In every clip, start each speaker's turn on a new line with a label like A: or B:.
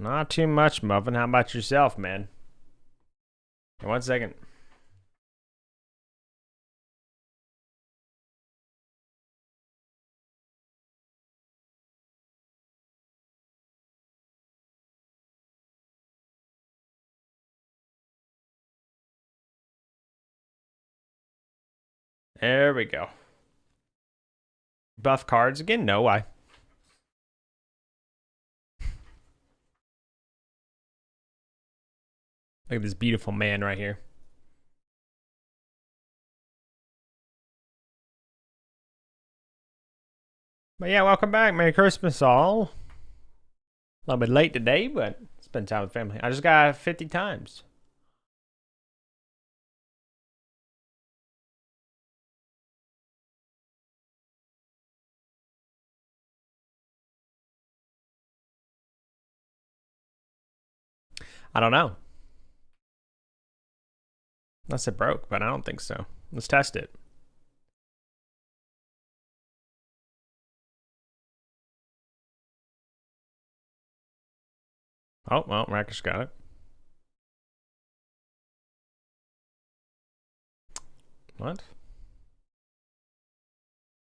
A: Not too much, Muffin. How about yourself, man? Hey, 1 second. There we go. Buff cards again? No, why? Look at this beautiful man right here. But yeah, welcome back. Merry Christmas, all. A little bit late today, but spend time with family. I just got 50 times. I don't know. Unless it broke, but I don't think so. Let's test it. Oh, well, Rakish got it. What?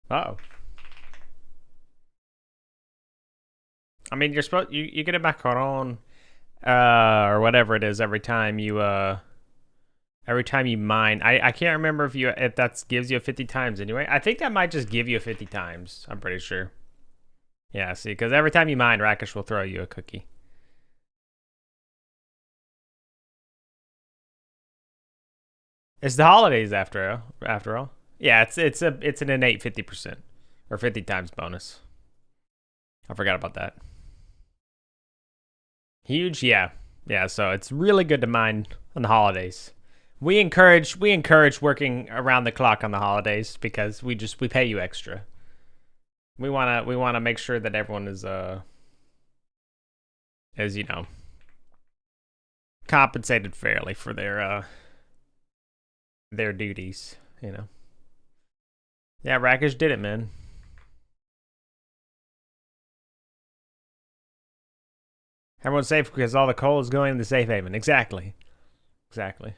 A: Uh-oh. I mean, you're supposed you get it back on or whatever it is every time you mine. I can't remember if that gives you a 50 times anyway. I think that might just give you a 50 times. I'm pretty sure. Yeah, see, because every time you mine, Rakish will throw you a cookie. It's the holidays after all. Yeah, it's an innate 50% or 50 times bonus. I forgot about that. Huge, yeah. Yeah, so it's really good to mine on the holidays. We encourage working around the clock on the holidays because we pay you extra. We wanna make sure that everyone is compensated fairly for their duties, you know. Yeah, Rakish did it, man. Everyone's safe because all the coal is going to the safe haven. Exactly. Exactly.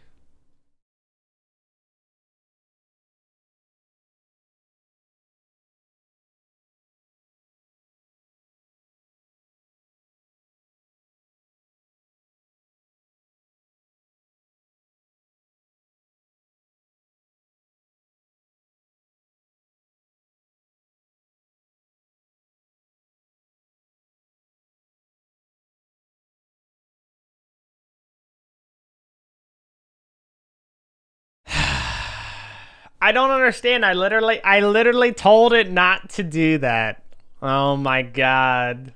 A: I don't understand. I literally told it not to do that. Oh my god.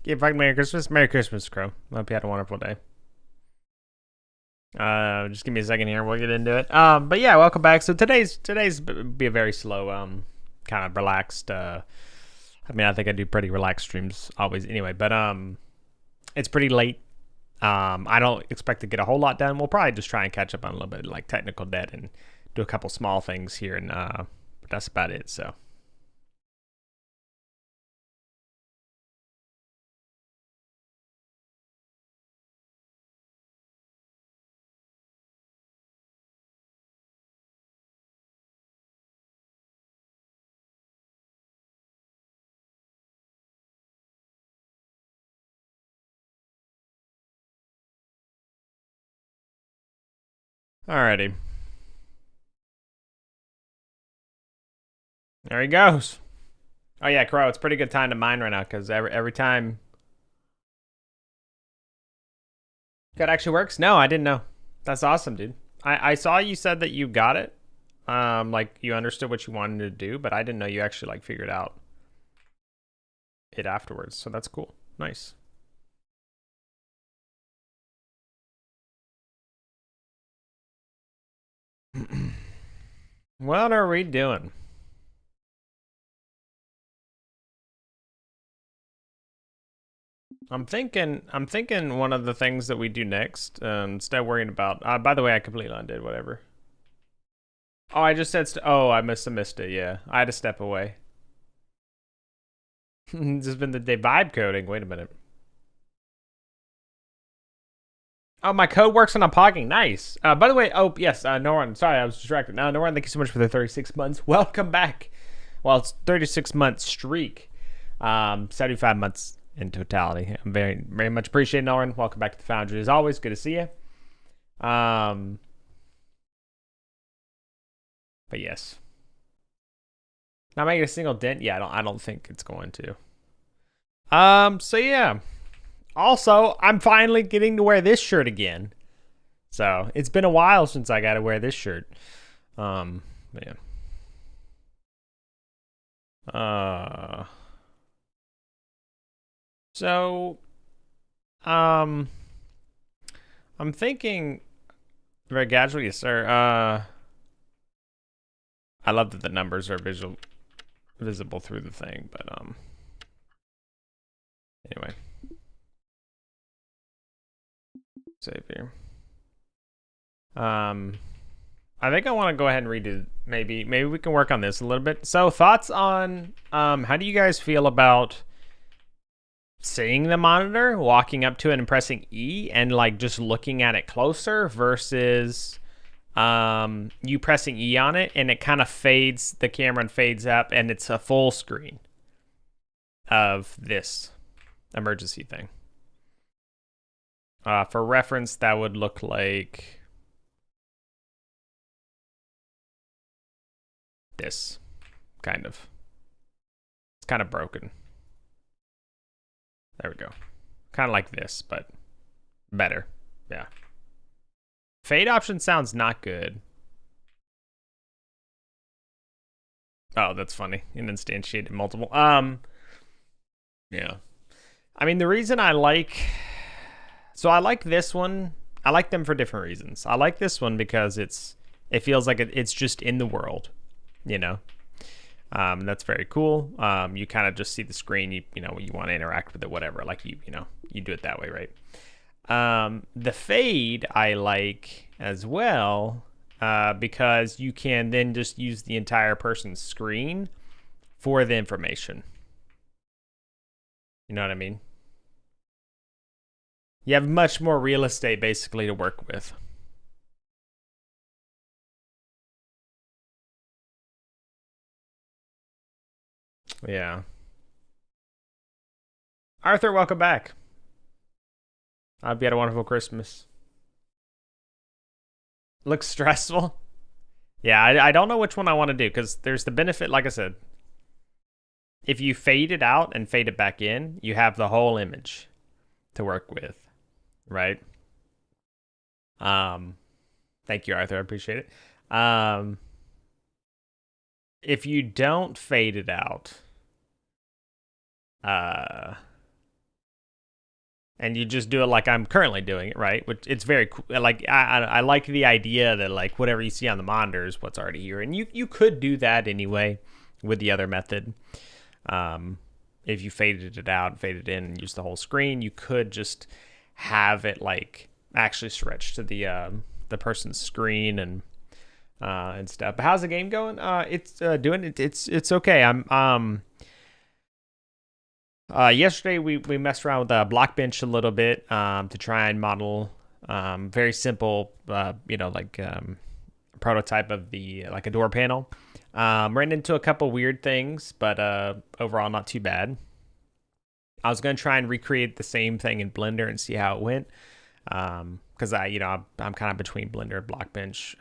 A: Give back Merry Christmas. Merry Christmas, Crow. Hope you had a wonderful day. Just give me a second here. We'll get into it. But yeah, welcome back. So today's be a very slow, kind of relaxed. I mean, I think I do pretty relaxed streams always, anyway. But it's pretty late. I don't expect to get a whole lot done. We'll probably just try and catch up on a little bit of, like, technical debt and do a couple small things here, and but that's about it. So. Alrighty. There he goes. Oh yeah, Crow, it's a pretty good time to mine right now because every time. That actually works? No, I didn't know. That's awesome, dude. I saw you said that you got it. Like you understood what you wanted to do, but I didn't know you actually like figured out it afterwards. So that's cool. Nice. What are we doing? I'm thinking one of the things that we do next, instead of worrying about, by the way, I completely undid whatever. Oh, I just said, oh, I must have missed it. Yeah, I had to step away. This has been the day vibe coding. Wait a minute. Oh, my code works when I'm pogging. Nice. By the way, oh, yes, Noran. Sorry, I was distracted. Now, Noran, thank you so much for the 36 months. Welcome back. Well, it's 36 month streak. 75 months in totality. I'm very, very much appreciate Noran. Welcome back to the Foundry. As always, good to see you. But yes. Not making a single dent? Yeah, I don't think it's going to. So yeah. Also, I'm finally getting to wear this shirt again. So it's been a while since I got to wear this shirt. Yeah. So, I'm thinking very casually, sir. I love that the numbers are visible through the thing, but anyway. Save here. I think I want to go ahead and redo. Maybe we can work on this a little bit. So thoughts on how do you guys feel about seeing the monitor, walking up to it and pressing E and like just looking at it closer versus you pressing E on it and it kind of fades, the camera and fades up and it's a full screen of this emergency thing. For reference, that would look like this, kind of. It's kind of broken. There we go. Kind of like this, but better. Yeah. Fade option sounds not good. Oh, that's funny. And instantiated multiple. Yeah. I mean, the reason I like... So I like this one. I like them for different reasons. I like this one because it feels like it's just in the world, you know? That's very cool. You kind of just see the screen, you know, you want to interact with it, whatever. Like you know, you do it that way, right? The fade I like as well, because you can then just use the entire person's screen for the information. You know what I mean? You have much more real estate basically to work with. Yeah. Arthur, welcome back. I hope you had a wonderful Christmas. Looks stressful. Yeah, I don't know which one I want to do because there's the benefit, like I said. If you fade it out and fade it back in, you have the whole image to work with, right? Thank you, Arthur. I appreciate it. If you don't fade it out, and you just do it like I'm currently doing it, right? Which it's very cool. Like I like the idea that like whatever you see on the monitor is what's already here, and you could do that anyway with the other method. If you faded it out, faded in, and used the whole screen, you could just have it like actually stretch to the person's screen and stuff. But how's the game going? It's doing it. It's okay. Yesterday we messed around with Blockbench a little bit to try and model very simple, you know, like prototype of the like a door panel. Ran into a couple weird things, but overall not too bad. I was gonna try and recreate the same thing in Blender and see how it went, because I'm kind of between Blender and Blockbench.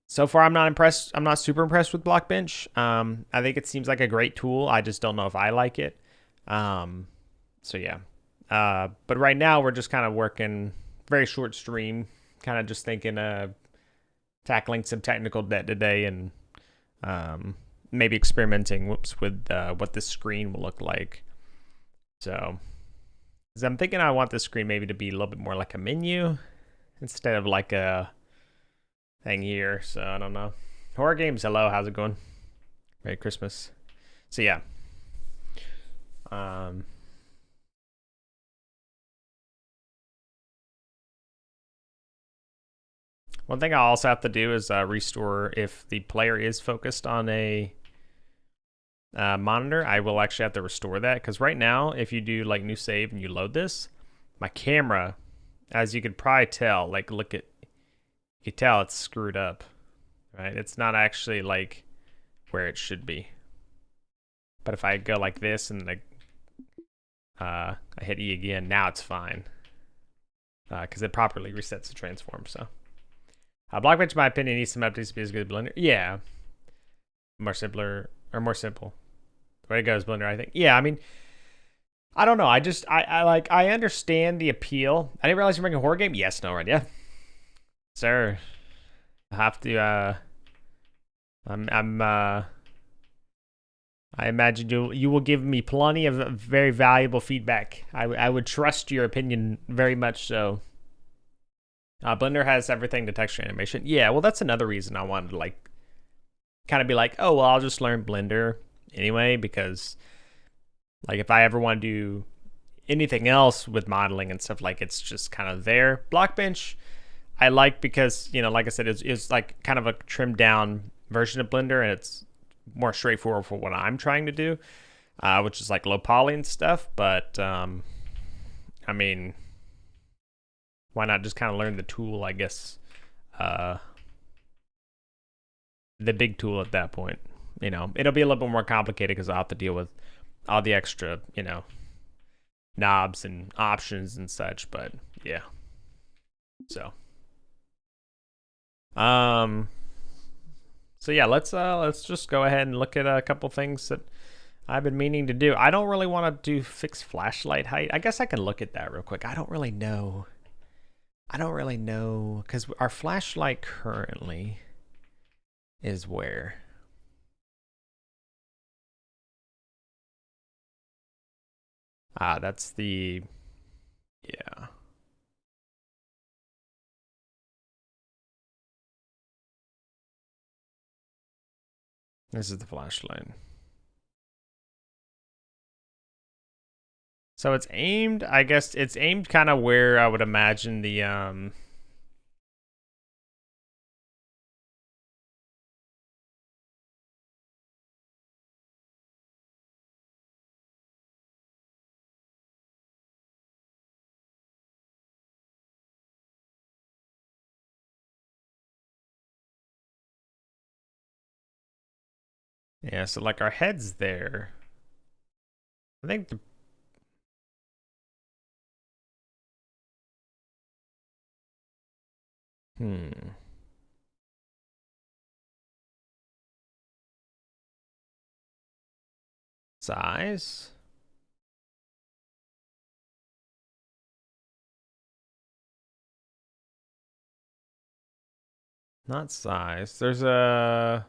A: So far, I'm not impressed. I'm not super impressed with Blockbench. I think it seems like a great tool. I just don't know if I like it. So yeah. But right now we're just kind of working very short stream, kind of just thinking tackling some technical debt today and maybe experimenting with what this screen will look like. So, because I'm thinking I want this screen maybe to be a little bit more like a menu instead of like a thing here, so I don't know. Horror games, hello, how's it going? Merry Christmas. So yeah. One thing I also have to do is restore if the player is focused on a monitor. I will actually have to restore that because right now, if you do like new save and you load this, my camera, as you could probably tell, like look at, you can tell it's screwed up, right? It's not actually like where it should be. But if I go like this and like I hit E again, now it's fine because it properly resets the transform. So Blockbench, in my opinion, needs some updates to be as good as Blender. Yeah, more simpler or more simple. The way it goes, Blender, I think. Yeah, I mean, I don't know. I understand the appeal. I didn't realize you're making a horror game. Yes, no, right? Yeah, sir. I have to. I imagine you will give me plenty of very valuable feedback. I would trust your opinion very much so. Blender has everything to texture animation. Yeah, well, that's another reason I wanted to like kind of be like, oh, well, I'll just learn Blender anyway, because like if I ever want to do anything else with modeling and stuff, like it's just kind of there. Blockbench, I like because, you know, like I said, it's like kind of a trimmed down version of Blender, and it's more straightforward for what I'm trying to do, which is like low poly and stuff. But I mean, why not just kind of learn the tool, I guess, the big tool at that point. You know, it'll be a little bit more complicated because I'll have to deal with all the extra, you know, knobs and options and such. But yeah, so so yeah, let's just go ahead and look at a couple things that I've been meaning to do. I don't really want to do fixed flashlight height. I guess I can look at that real quick. I don't really know because our flashlight currently is where? That's the, yeah. This is the flashlight. So it's aimed, I guess it's aimed kind of where I would imagine the yeah, so like our head's there. I think the, size. Not size. There's a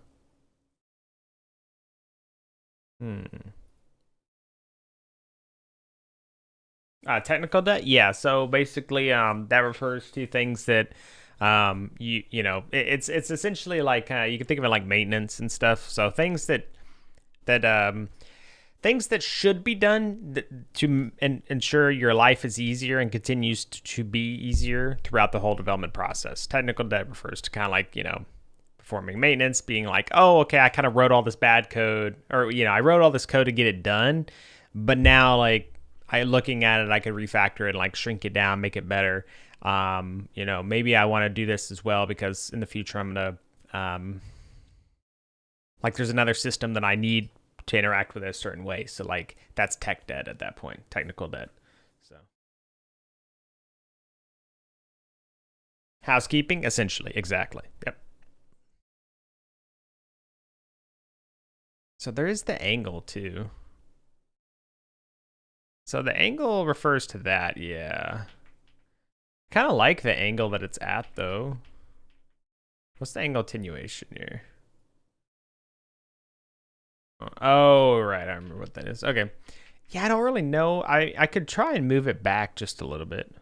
A: technical debt. Yeah. So basically, that refers to things that, you know, it's essentially like you can think of it like maintenance and stuff. So things that things that should be done to ensure your life is easier and continues to be easier throughout the whole development process. Technical debt refers to kind of like, you know, performing maintenance, being like, oh, okay, I kind of wrote all this bad code, or, you know, I wrote all this code to get it done, but now like looking at it, I could refactor it and like shrink it down, make it better. You know, maybe I want to do this as well because in the future I'm gonna like there's another system that I need to interact with it a certain way. So like that's tech debt at that point, technical debt. So housekeeping, essentially, exactly. Yep. So there is the angle too. So the angle refers to that, yeah. Kind of like the angle that it's at though. What's the angle attenuation here? Oh, right, I remember what that is. Okay. Yeah, I don't really know. I could try and move it back just a little bit.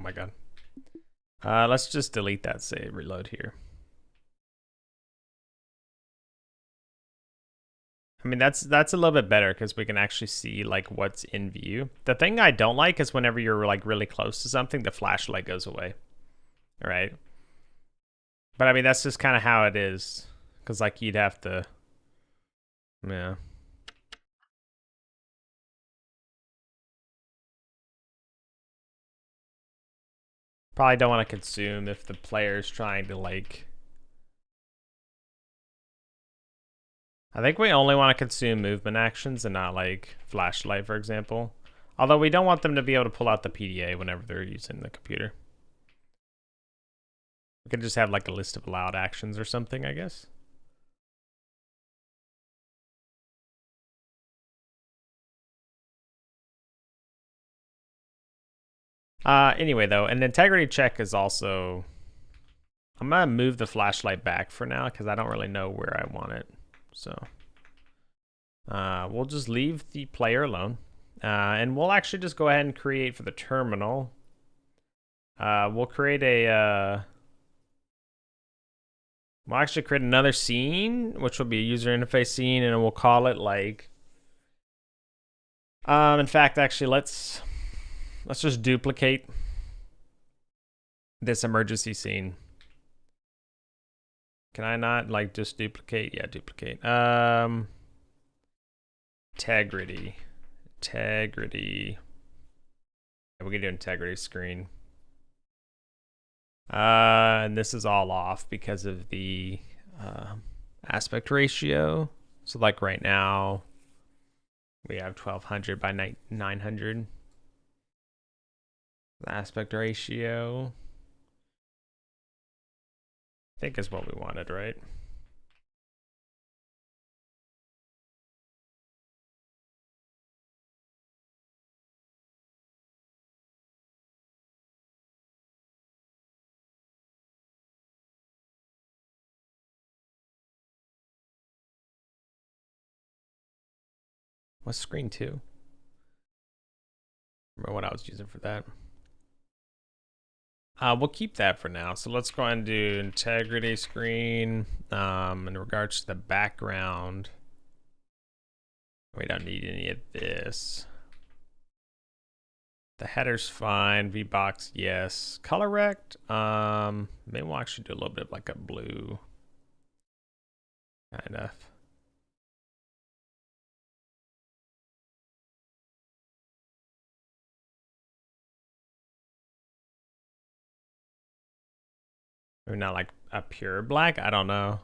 A: my god. Let's just delete that save, reload here. I mean, that's a little bit better because we can actually see like what's in view. The thing I don't like is whenever you're like really close to something, the flashlight goes away. All right. But I mean, that's just kind of how it is. Because like you'd have to, yeah. Probably don't want to consume if the player's trying to like, I think we only want to consume movement actions and not like flashlight, for example. Although we don't want them to be able to pull out the PDA whenever they're using the computer. We could just have like a list of allowed actions or something, I guess. Anyway, though, an integrity check is also... I'm going to move the flashlight back for now because I don't really know where I want it. So we'll just leave the player alone. And we'll actually just go ahead and create for the terminal. We'll create a... we'll actually create another scene, which will be a user interface scene, and we'll call it like... in fact, actually, let's just duplicate this emergency scene. Can I not like just duplicate? Yeah, duplicate. Integrity. Yeah, we can do integrity screen. And this is all off because of the aspect ratio. So like right now, we have 1200 by 900. The aspect ratio, I think, is what we wanted, right? What's screen 2? Remember what I was using for that. We'll keep that for now. So let's go ahead and do integrity screen. In regards to the background, we don't need any of this. The header's fine. VBox, yes. Color rect, maybe we'll actually do a little bit of like a blue. Kind of. Maybe not like a pure black. I don't know.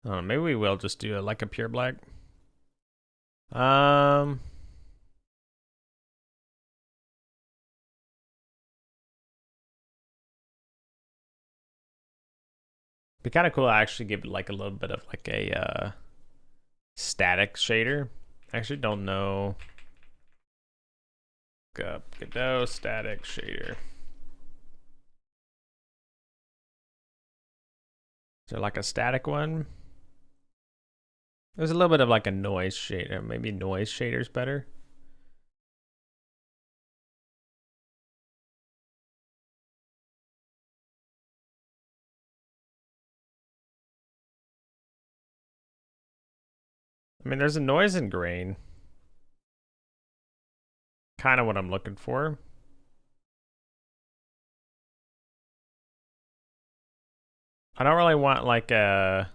A: Maybe we will just do like a pure black. Be kind of cool to actually give it like a little bit of like a static shader. I actually don't know. Godot static shader. Is there like a static one? There's a little bit of like a noise shader. Maybe noise shader's better. I mean, there's a noise and grain. Kind of what I'm looking for. I don't really want like a...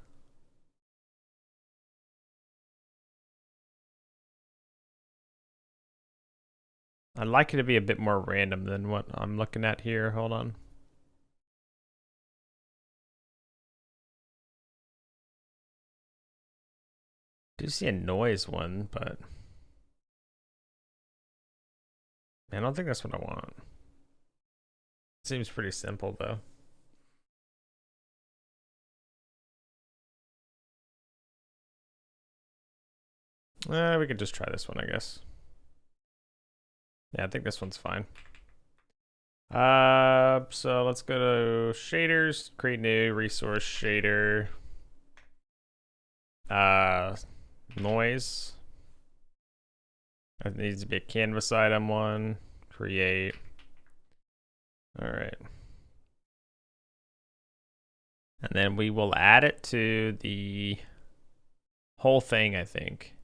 A: I'd like it to be a bit more random than what I'm looking at here. Hold on. I do see a noise one, but I don't think that's what I want. Seems pretty simple though. We could just try this one, I guess. Yeah, I think this one's fine. So let's go to shaders, create new resource shader. Noise. It needs to be a canvas item one. Create. All right. And then we will add it to the whole thing, I think.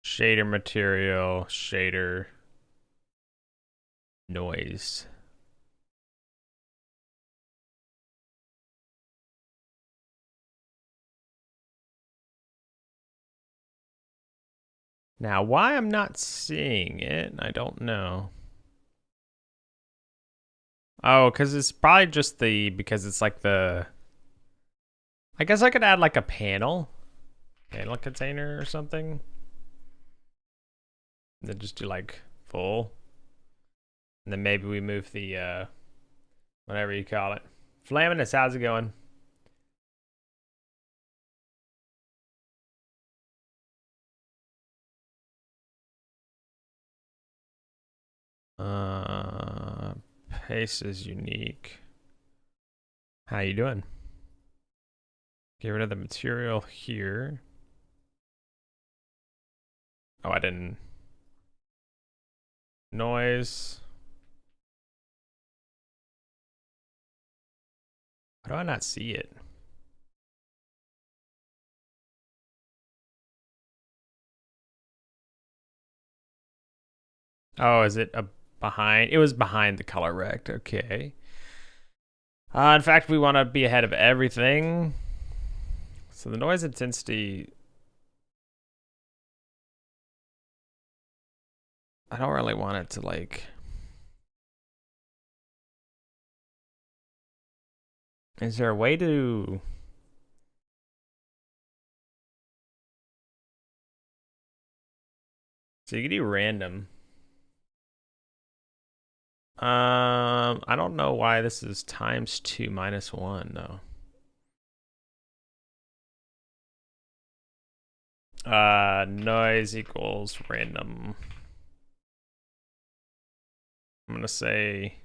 A: Shader material, shader noise. Now, why I'm not seeing it, I don't know. Oh, because it's probably just because it's like I guess I could add like a panel container or something. And then just do like full. And then maybe we move the, whatever you call it. Flaminus, how's it going? Pace is unique. How you doing? Get rid of the material here. Oh, I didn't. Noise. Why do I not see it? Oh, is it behind? It was behind the color rect. Okay. In fact, we want to be ahead of everything. So the noise intensity, I don't really want it to like. Is there a way to? So you can do random. I don't know why this is ×2 -1 though. Noise equals random. I'm gonna say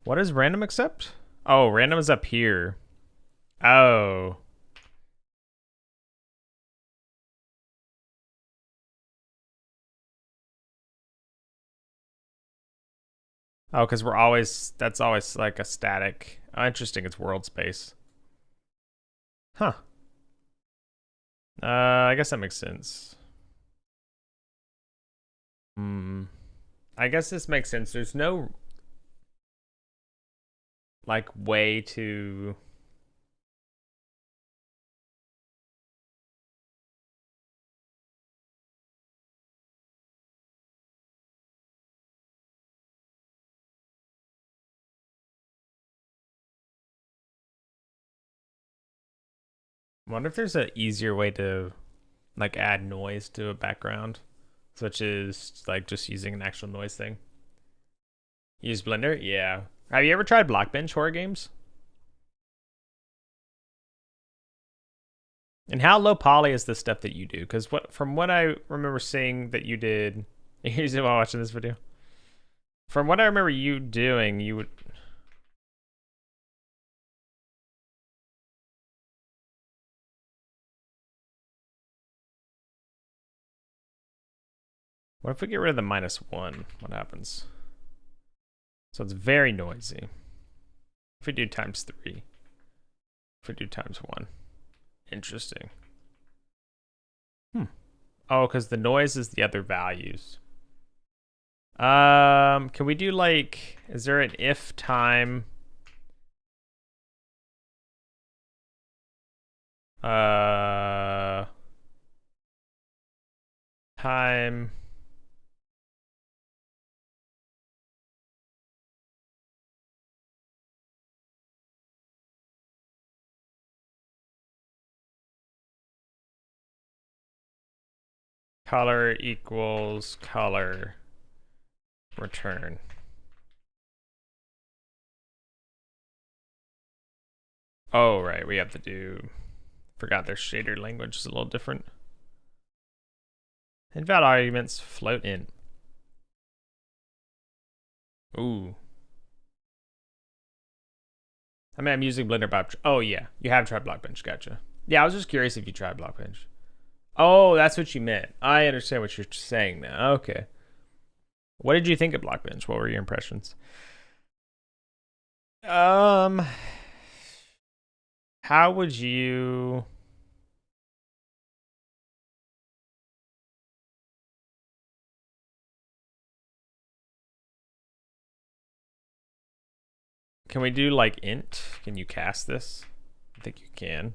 A: what is random accept? Oh, random is up here. Oh. Oh, because that's always like a static. Oh, interesting, it's world space. Huh. I guess that makes sense. I guess this makes sense. There's no like way to wonder if there's an easier way to like add noise to a background, such as like just using an actual noise thing. Use Blender? Yeah. Have you ever tried Blockbench horror games? And how low poly is the stuff that you do? Because from what I remember seeing that you did, here's while watching this video. From what I remember you doing, you would. What if we get rid of the -1? What happens? So it's very noisy. If we do ×3. If we do ×1. Interesting. Oh, because the noise is the other values. Can we do like, is there an if time? Time. Color equals color return. Oh, right. We have to do. Forgot their shader language is a little different. Invalid arguments float in. Ooh. I mean, I'm using Blender Bob. Oh yeah, you have tried Blockbench. Gotcha. Yeah, I was just curious if you tried Blockbench. Oh, that's what you meant. I understand what you're saying now. Okay. What did you think of Blockbench? What were your impressions? Um, how would you? Can we do like int? Can you cast this? I think you can.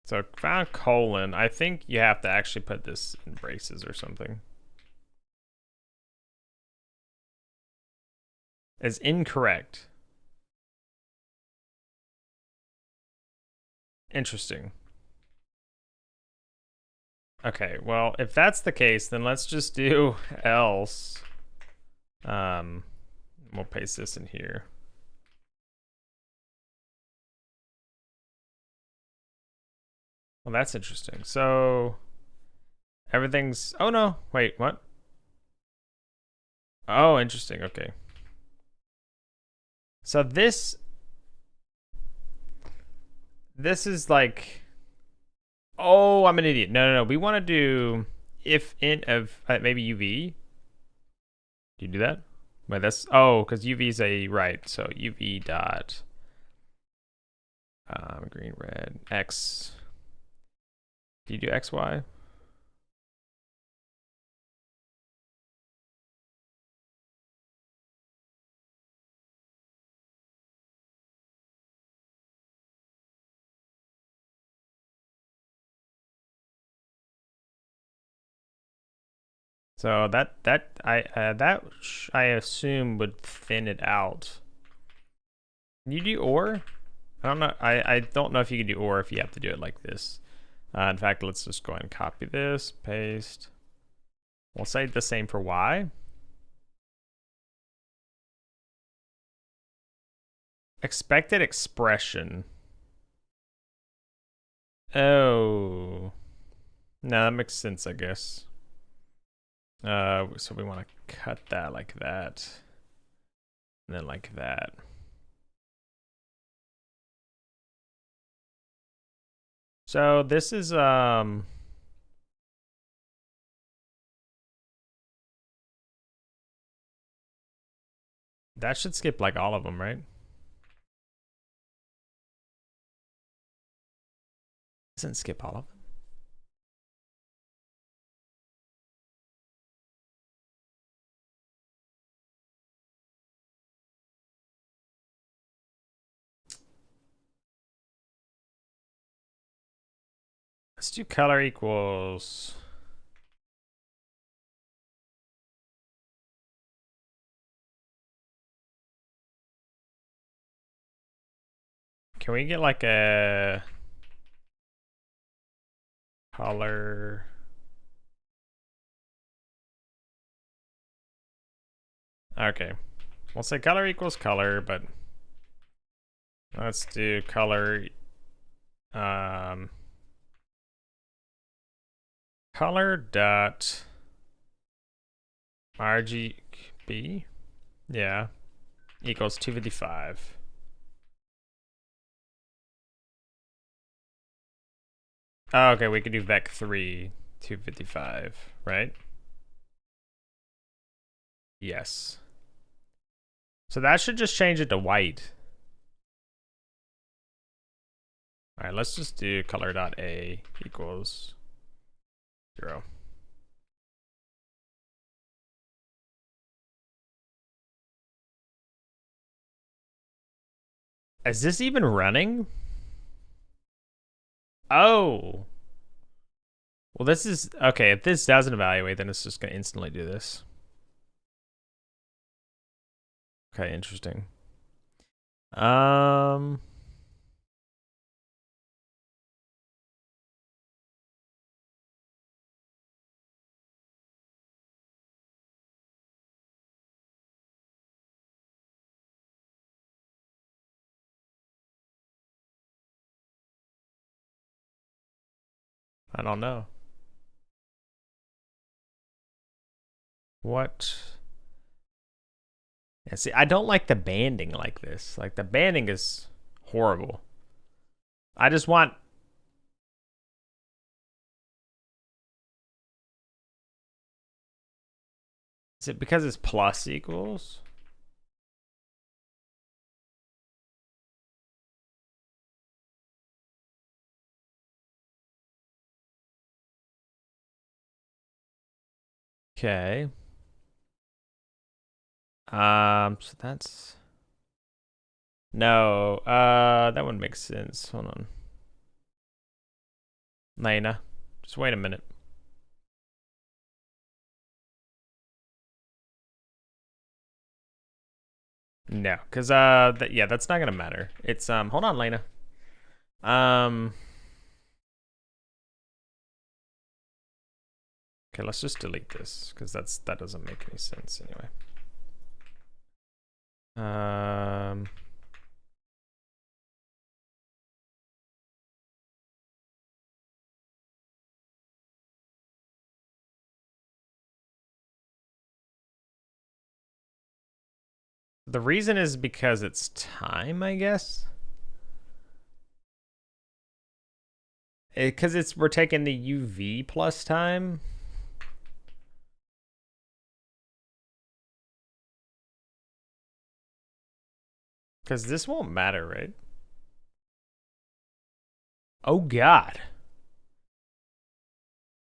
A: So found colon. I think you have to actually put this in braces or something. It's incorrect. Interesting. Okay, well, if that's the case, then let's just do else. We'll paste this in here. Well, that's interesting. So everything's. Oh no! Wait, what? Oh, interesting. Okay. So this is like. Oh, I'm an idiot. No. We want to do if int of maybe UV. Do you do that? Wait, that's because UV is a right. So UV dot green, red, X. Do you do XY? So that I assume would thin it out. Can you do or? I don't know. I don't know if you can do or if you have to do it like this. In fact, let's just go ahead and copy this, paste. We'll say the same for Y. Expected expression. Oh. No, that makes sense, I guess. So we want to cut that like that. And then like that. So this is that should skip like all of them, right? Doesn't skip all of them. Let's do color equals. Can we get like a color? Okay. We'll say color equals color, but let's do color color dot RGB, yeah, equals 255. Oh, okay, we could do vec3 255, right? Yes. So that should just change it to white. All right, let's just do color dot A equals 0. Is this even running? Oh. Well, this is okay. If this doesn't evaluate, then it's just going to instantly do this. Okay, interesting. I don't know. What? Yeah, see, I don't like the banding like this. Like the banding is horrible. I just want. Is it because it's plus equals? Okay. So that's no. That wouldn't make sense. Hold on, Lena. Just wait a minute. No, because yeah, that's not gonna matter. It's hold on, Lena. Um, okay, let's just delete this because that doesn't make any sense anyway. The reason is because it's time, I guess. Because we're taking the UV plus time. Because this won't matter, right? Oh God.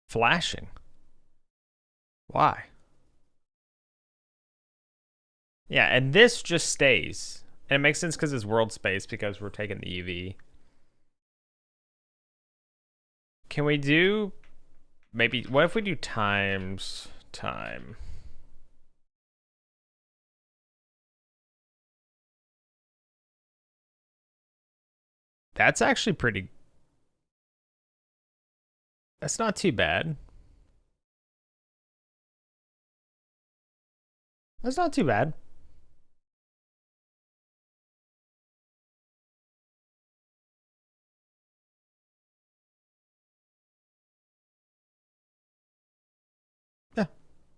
A: Flashing. Why? Yeah, and this just stays. And it makes sense because it's world space because we're taking the UV. Can we do maybe what if we do times time? That's actually pretty. That's not too bad. That's not too bad. Yeah,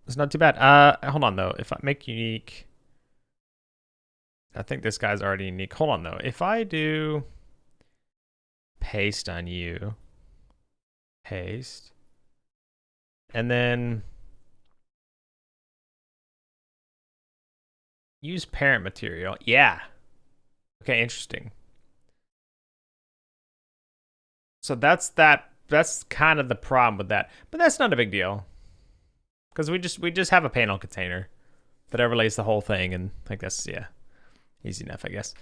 A: it's not too bad. Hold on though. If I make unique, I think this guy's already unique. Hold on though. If I do paste on you, paste, and then use parent material. Yeah. Okay, interesting. So that's kind of the problem with that. But that's not a big deal. Because we just have a panel container that overlays the whole thing, and like that's yeah. Easy enough, I guess.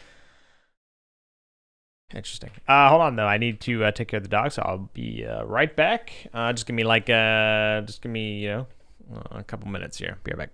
A: Interesting. Hold on though. I need to take care of the dog, so I'll be right back. Just give me like just give me a couple minutes here. Be right back.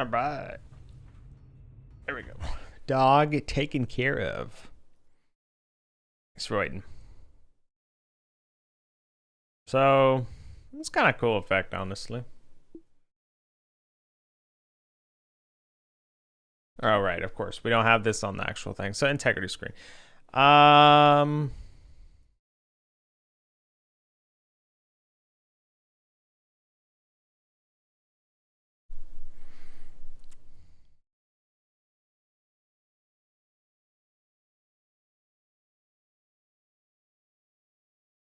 A: All right. There we go. Dog taken care of. It's Royden. So, it's kind of cool effect, honestly. Oh, right, of course. We don't have this on the actual thing. So, integrity screen.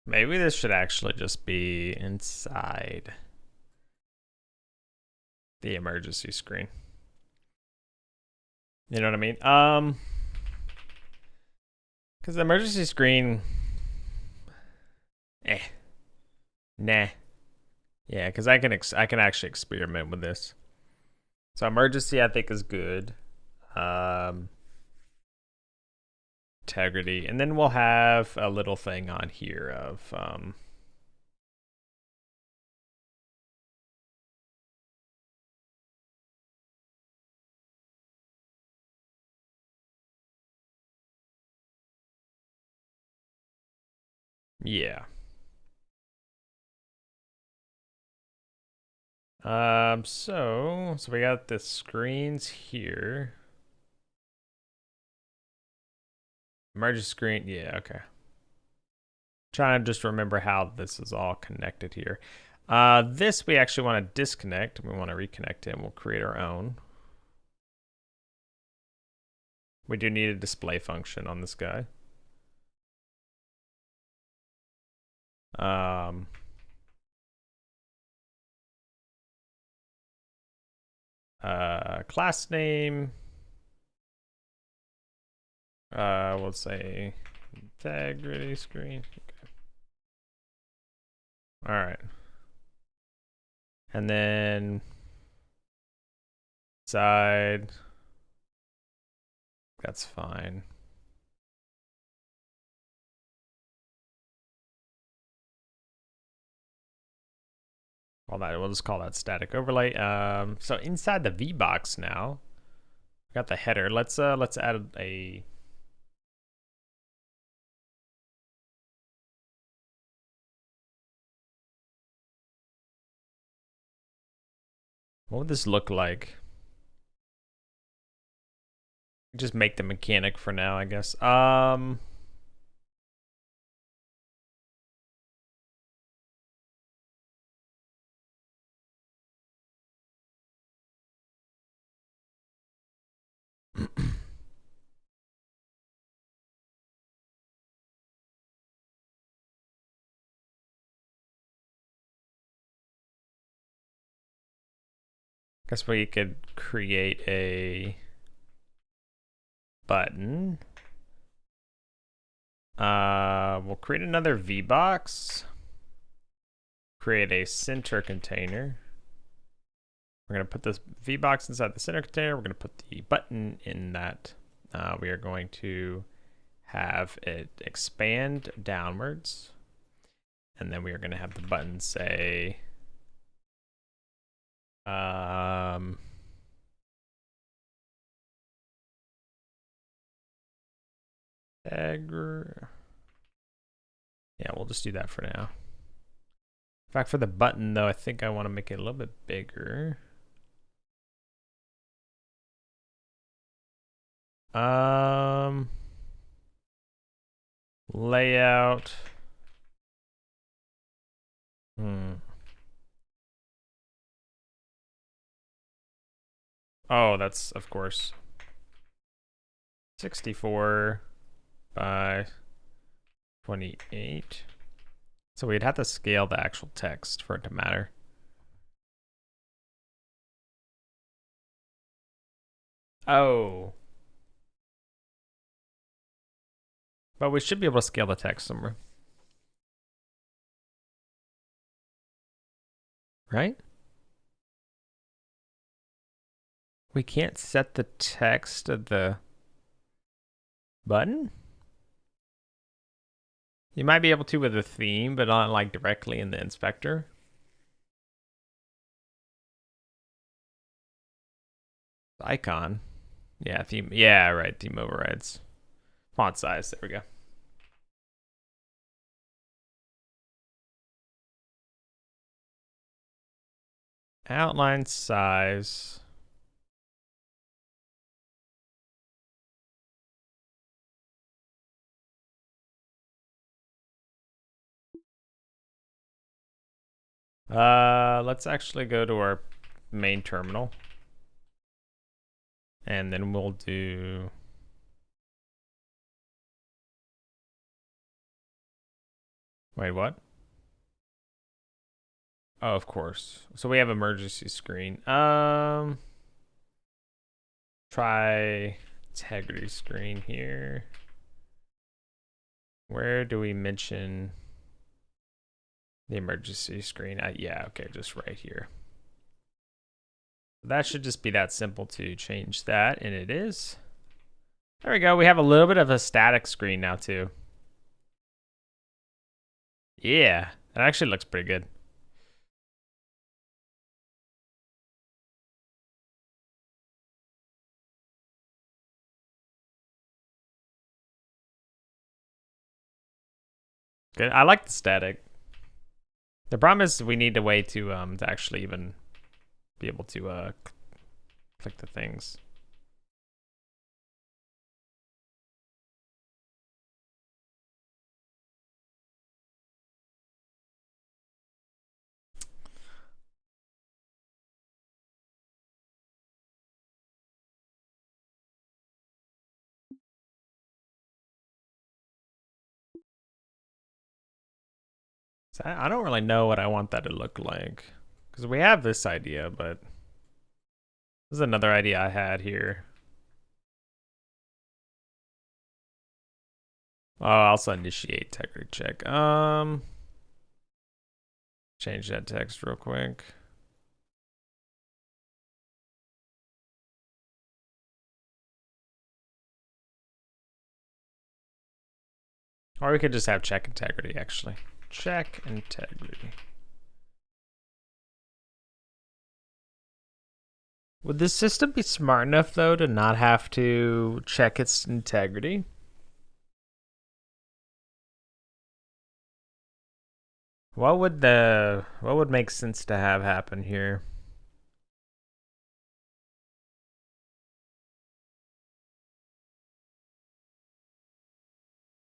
A: Maybe this should actually just be inside the emergency screen. You know what I mean? Because the emergency screen, nah. Yeah, because I can actually experiment with this. So emergency, I think, is good. Integrity, and then we'll have a little thing on here of yeah. So we got the screens here. Emergency screen, yeah, okay. Trying to just remember how this is all connected here. This we actually want to disconnect. We want to reconnect it, and we'll create our own. We do need a display function on this guy. Class name. We'll say integrity screen. Okay. All right. And then side. That's fine. All that, we'll just call that static overlay. So inside the VBox now, we got the header. Let's add a what would this look like? Just make the mechanic for now, I guess. Guess we could create a button. We'll create another VBox. Create a center container. We're going to put this VBox inside the center container. We're going to put the button in that. We are going to have it expand downwards. And then we are going to have the button say, yeah, we'll just do that for now. In fact, for the button, though, I think I want to make it a little bit bigger. Layout. Oh, that's, of course, 64 by 28. So we'd have to scale the actual text for it to matter. Oh. But we should be able to scale the text somewhere. Right? We can't set the text of the button? You might be able to with a theme, but not like directly in the inspector. icon. Yeah, theme. Yeah, right. Theme overrides. Font size. There we go. Outline size. Let's actually go to our main terminal. And then we'll do... Wait, what? Oh, of course. So we have emergency screen. Try integrity screen here. Where do we mention the emergency screen? Yeah, okay, just right here. That should just be that simple to change that, and it is. There we go. We have a little bit of a static screen now too. Yeah, that actually looks pretty good. Good. I like the static. The problem is we need a way to actually even be able to click the things. So I don't really know what I want that to look like, because we have this idea, but this is another idea I had here. Oh, also initiate integrity check. Change that text real quick. Or we could just have check integrity, actually. Check integrity. Would the system be smart enough, though, to not have to check its integrity? What would make sense to have happen here?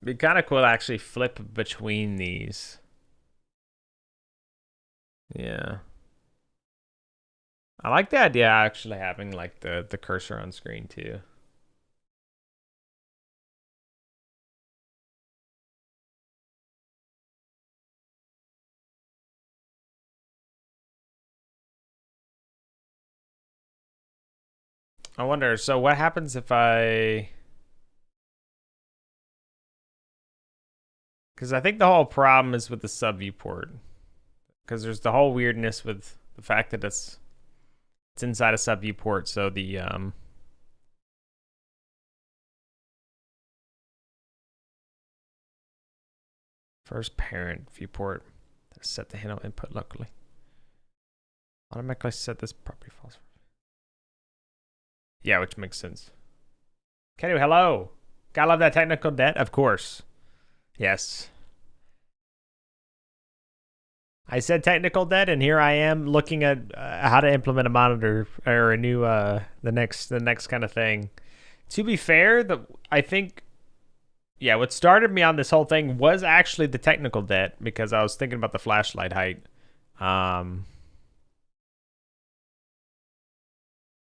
A: It'd be kind of cool to actually flip between these. Yeah. I like the idea of actually having like the cursor on screen too. I wonder, so what happens if because I think the whole problem is with the sub viewport. Because there's the whole weirdness with the fact that it's inside a sub viewport, so the first parent viewport is set to handle input locally. Automatically set this property false. Yeah, which makes sense. Kenny, hello. Gotta love that technical debt, of course. Yes. I said technical debt, and here I am looking at how to implement a monitor or a new the next kind of thing. To be fair, I think, yeah, what started me on this whole thing was actually the technical debt, because I was thinking about the flashlight height.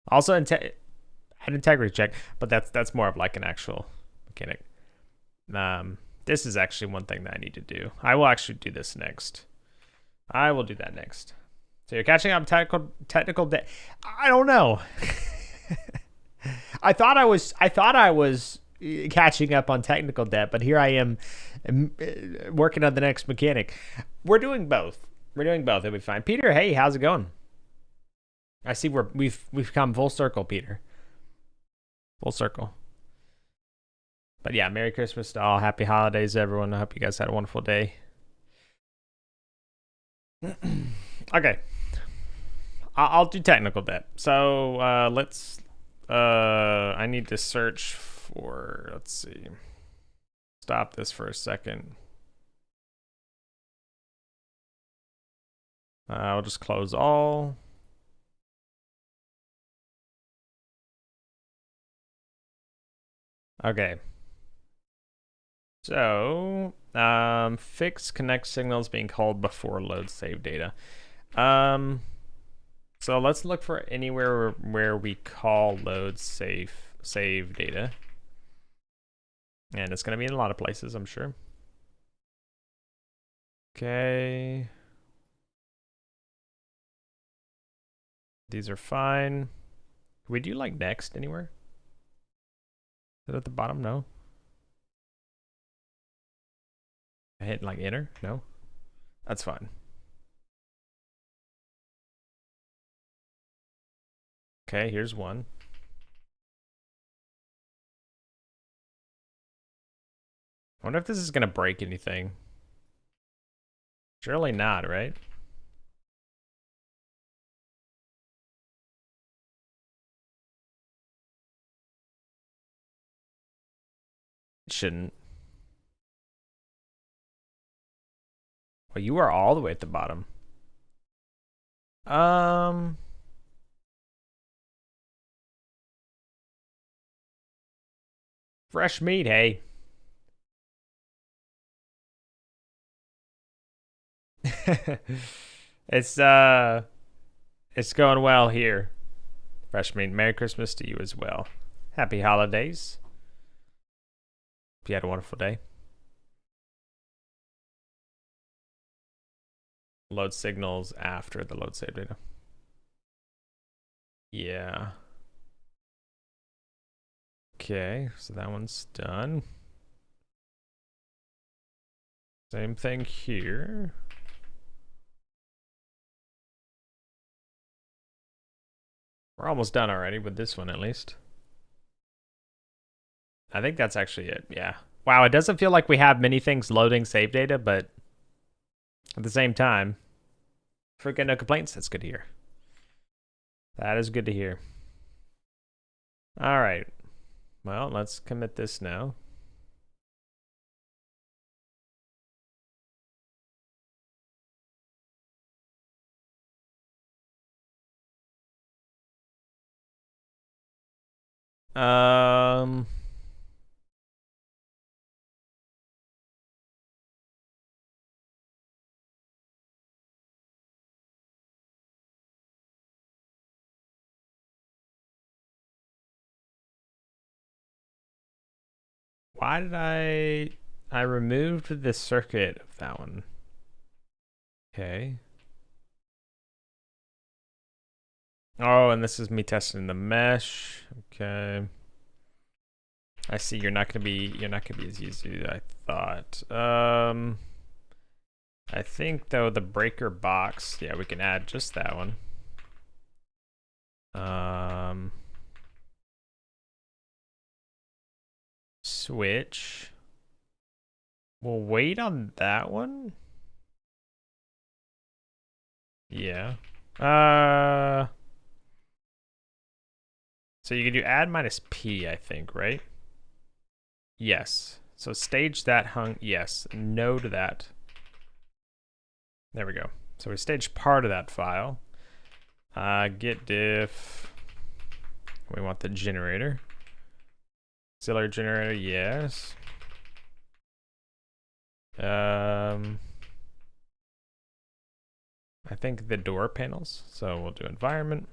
A: Also, an integrity check, but that's more of like an actual mechanic. This is actually one thing that I need to do. I will actually do this next. I will do that next. So you're catching up technical debt. I don't know. I thought I was catching up on technical debt, but here I am working on the next mechanic. We're doing both. It'll be fine. Peter, hey, how's it going? I see we've come full circle, Peter. Full circle. But yeah, Merry Christmas to all. Happy holidays, everyone. I hope you guys had a wonderful day. Okay, I'll do technical debt. So let's I need to search for, let's see. Stop this for a second. I'll just close all. Okay. So, fix connect signals being called before load save data. So let's look for anywhere where we call load save data. And it's going to be in a lot of places, I'm sure. Okay. These are fine. Can we do like next anywhere? Is it at the bottom? No. I hit like enter? No. That's fine. Okay, here's one. I wonder if this is going to break anything. Surely not, right? It shouldn't. Well, you are all the way at the bottom. Fresh meat, hey. It's going well here. Fresh meat. Merry Christmas to you as well. Happy holidays. Hope you had a wonderful day. Load signals after the load save data. Yeah. Okay, so that one's done. Same thing here. We're almost done already with this one, at least. I think that's actually it, yeah. Wow, it doesn't feel like we have many things loading save data, but at the same time, freaking no complaints. That's good to hear. That is good to hear. All right. Well, let's commit this now. Why did I removed the circuit of that one? Okay. Oh, and this is me testing the mesh. Okay. I see you're not gonna be as easy as I thought. I think though the breaker box, yeah, we can add just that one. Switch. We'll wait on that one. Yeah. So you can do add minus P, I think, right? Yes. So stage that hung, yes. No to that. There we go. So we staged part of that file. Git diff. We want the generator. Auxiliary generator, yes. I think the door panels. So we'll do environment.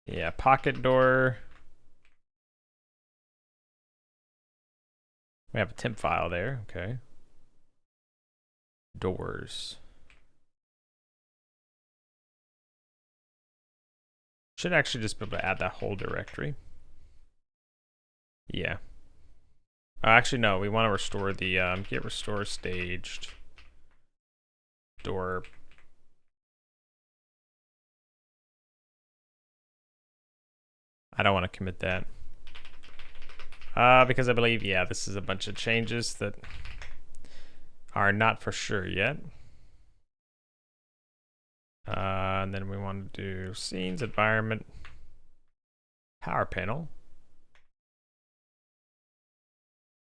A: Yeah, pocket door. We have a temp file there, okay. Doors. Should actually just be able to add that whole directory. Yeah. Actually, no, we want to restore the git restore staged door. I don't want to commit that. Because I believe, yeah, this is a bunch of changes that are not for sure yet. And then we want to do scenes, environment, power panel.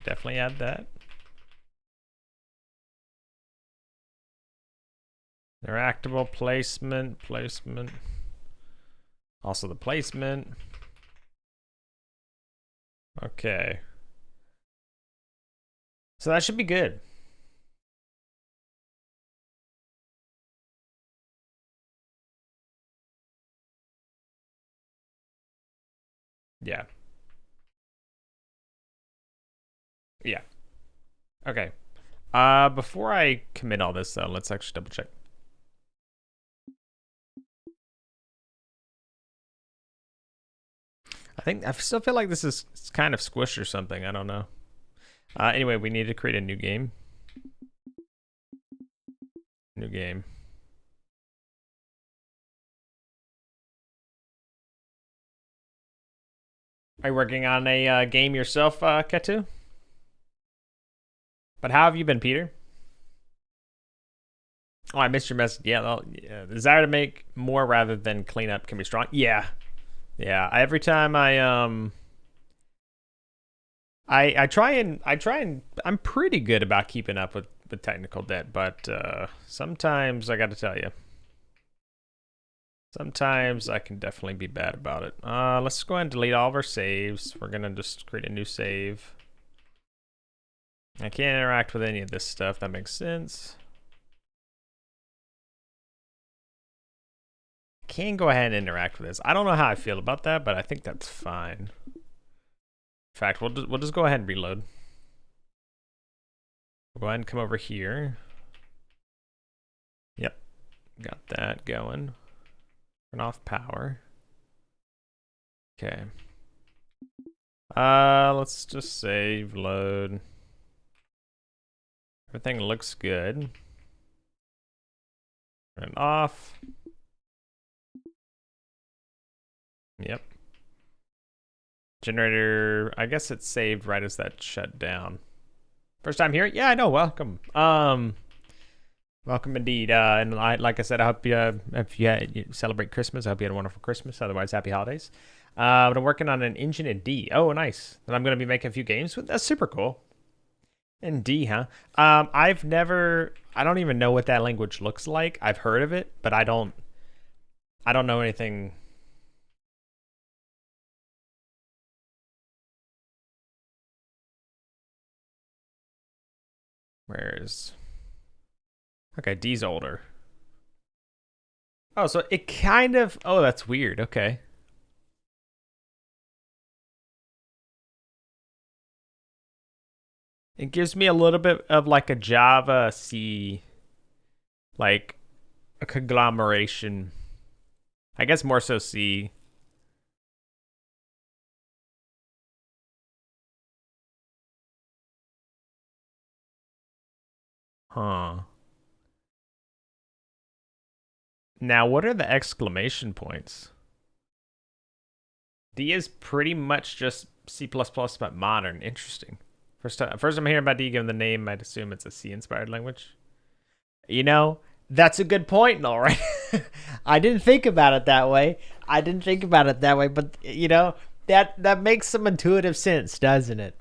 A: Definitely add that. Interactable placement. Also the placement. Okay. So that should be good. Yeah. Yeah. Okay. Before I commit all this, let's actually double check. I still feel like this is kind of squished or something. I don't know. Anyway, we need to create a new game. New game. Are you working on a game yourself, Ketu? But how have you been, Peter? Oh, I missed your message. Yeah, well, yeah. The desire to make more rather than clean up can be strong. Yeah, yeah. Every time I try and I'm pretty good about keeping up with technical debt, but sometimes I got to tell you, sometimes I can definitely be bad about it. Let's go ahead and delete all of our saves. We're gonna just create a new save. I can't interact with any of this stuff. That makes sense. Can go ahead and interact with this. I don't know how I feel about that, but I think that's fine. In fact, we'll just go ahead and reload. We'll go ahead and come over here. Yep, got that going. Turn off power. Okay. Let's just save, load. Everything looks good. Turn it off. Yep. Generator, I guess it's saved right as that shut down. First time here? Yeah, I know. Welcome. Welcome indeed. And like I said, I hope you, if you celebrate Christmas, I hope you had a wonderful Christmas. Otherwise, happy holidays. But I'm working on an engine in D. Oh, nice. And I'm going to be making a few games with. That's super cool. In D, huh? I don't even know what that language looks like. I've heard of it, but I don't know anything. Where's... Okay, D's older. Oh, so it kind of... Oh, that's weird. Okay. It gives me a little bit of like a Java C, like a conglomeration. I guess more so C. Huh. Now, what are the exclamation points? D is pretty much just C++ but modern. Interesting. First I'm hearing about D given the name, I'd assume it's a C-inspired language. You know, that's a good point, all right. I didn't think about it that way. But you know, that makes some intuitive sense, doesn't it?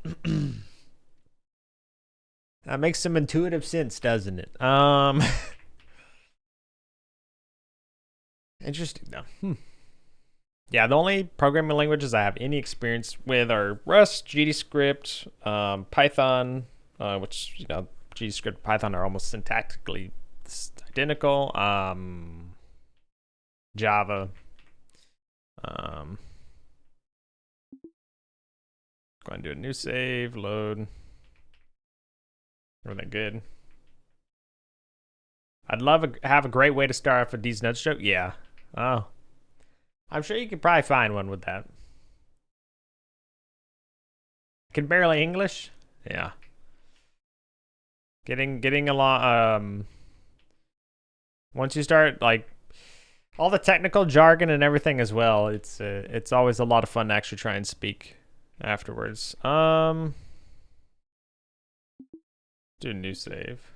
A: That makes some intuitive sense, doesn't it? Interesting though. Yeah, the only programming languages I have any experience with are Rust, GDScript, Python, which, you know, GDScript and Python are almost syntactically identical. Java. Go ahead and do a new save, load. Everything good. I'd love to have a great way to start off with these nuts joke. Yeah. Oh. I'm sure you could probably find one with that. Can barely English? Yeah. Getting along, once you start like all the technical jargon and everything as well, it's always a lot of fun to actually try and speak afterwards. Do a new save.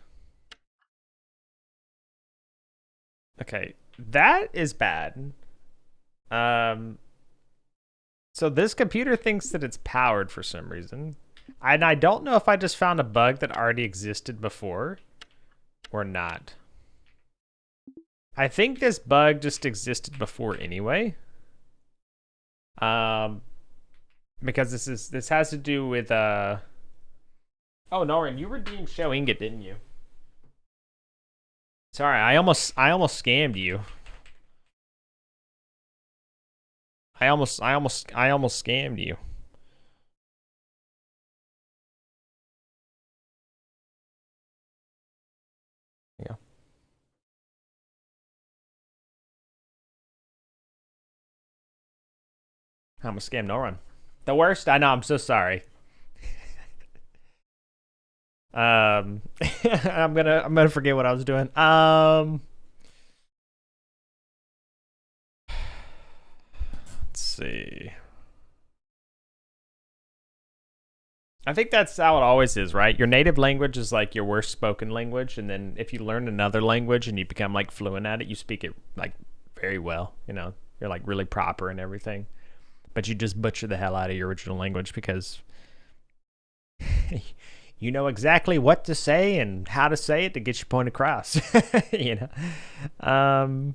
A: Okay, That is bad. Um, so this computer thinks that it's powered for some reason. And I don't know if I just found a bug that already existed before or not. I think this bug just existed before anyway. Because this has to do with oh, Norin, you redeemed Show Ingot, didn't you? Sorry, I almost scammed you. I almost scammed you. Yeah. I'm a scam Norin. The worst? I know, I'm so sorry. I'm gonna forget what I was doing. Let's see. I think that's how it always is, right? Your native language is like your worst spoken language, and then if you learn another language and you become like fluent at it, you speak it like very well. You know, you're like really proper and everything, but you just butcher the hell out of your original language because you know exactly what to say and how to say it to get your point across. You know.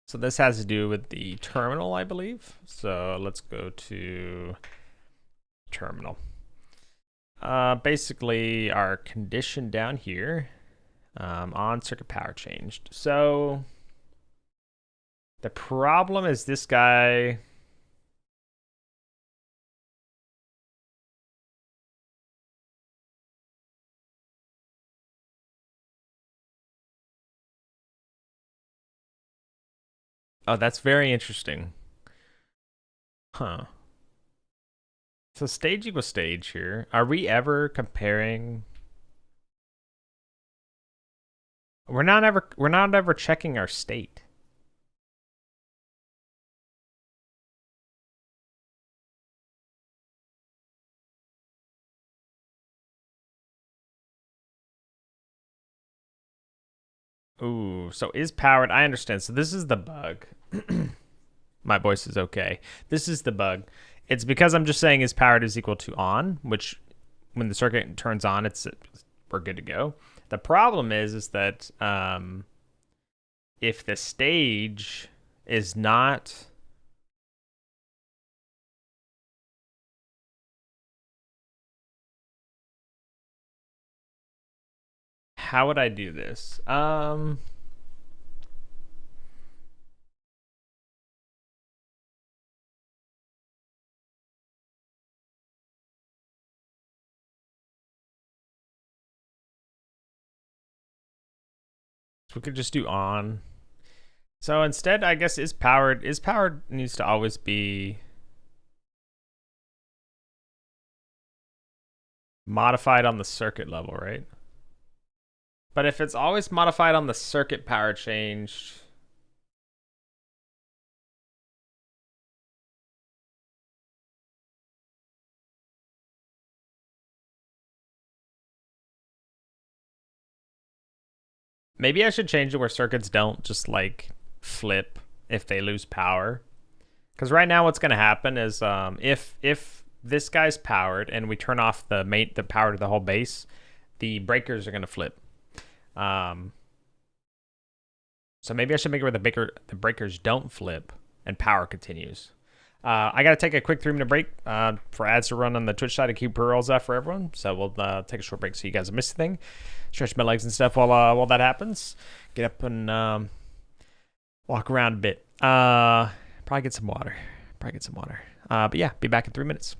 A: So this has to do with the terminal, I believe. So let's go to terminal. Basically, our condition down here on circuit power changed. So the problem is this guy. Oh, that's very interesting. Huh. So stage equals stage here. Are we ever comparing? We're not ever checking our state. Ooh, so is powered. I understand. So this is the bug. My voice is okay. This is the bug. It's because I'm just saying is powered is equal to on, which when the circuit turns on, we're good to go. The problem is that if the stage is not how would I do this? We could just do on. So instead, I guess is powered needs to always be modified on the circuit level, right? But if it's always modified on the circuit power change, maybe I should change it where circuits don't just like flip if they lose power. Because right now, what's going to happen is if this guy's powered and we turn off the power to the whole base, the breakers are going to flip. So maybe I should make it where the breakers don't flip and power continues. I got to take a quick 3-minute break for ads to run on the Twitch side to keep rolls out for everyone. So we'll take a short break so you guys don't miss anything. Stretch my legs and stuff while that happens. Get up and walk around a bit. Probably get some water. But yeah, be back in 3 minutes.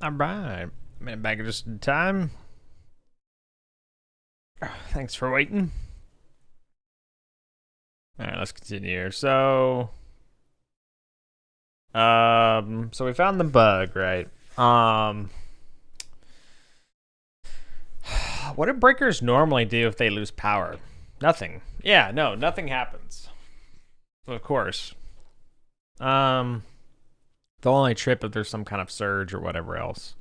A: All right. Made it back just in time. Thanks for waiting. All right, let's continue here. So we found the bug, right? What do breakers normally do if they lose power? Nothing. Yeah, no, nothing happens. Of course. They'll only trip if there's some kind of surge or whatever else.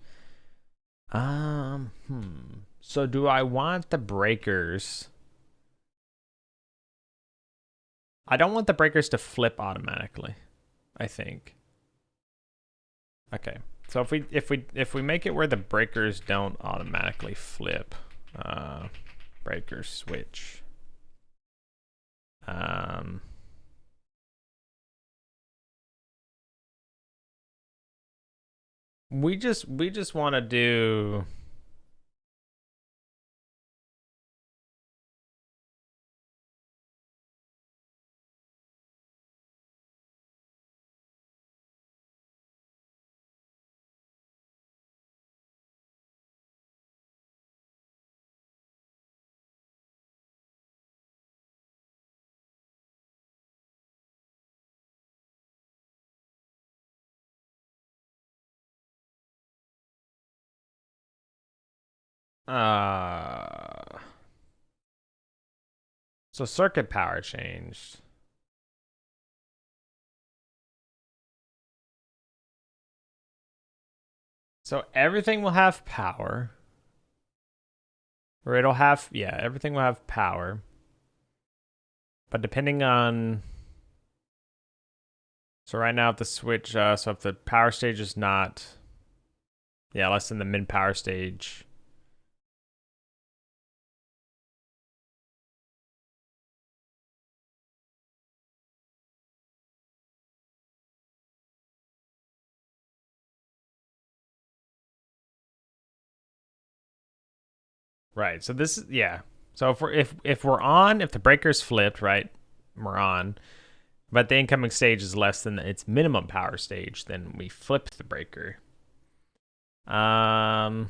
A: So do I want the breakers? I don't want the breakers to flip automatically, I think. Okay. So if we make it where the breakers don't automatically flip, breaker switch. We just want to do so circuit power changed. So everything will have power. Or it'll have, yeah, everything will have power. But depending on, so right now if the switch, so if the power stage is not, yeah, less than the mid power stage. Right. So this is, yeah. So if we're on, if the breaker's flipped, right, we're on, but the incoming stage is less than its minimum power stage, then we flip the breaker. I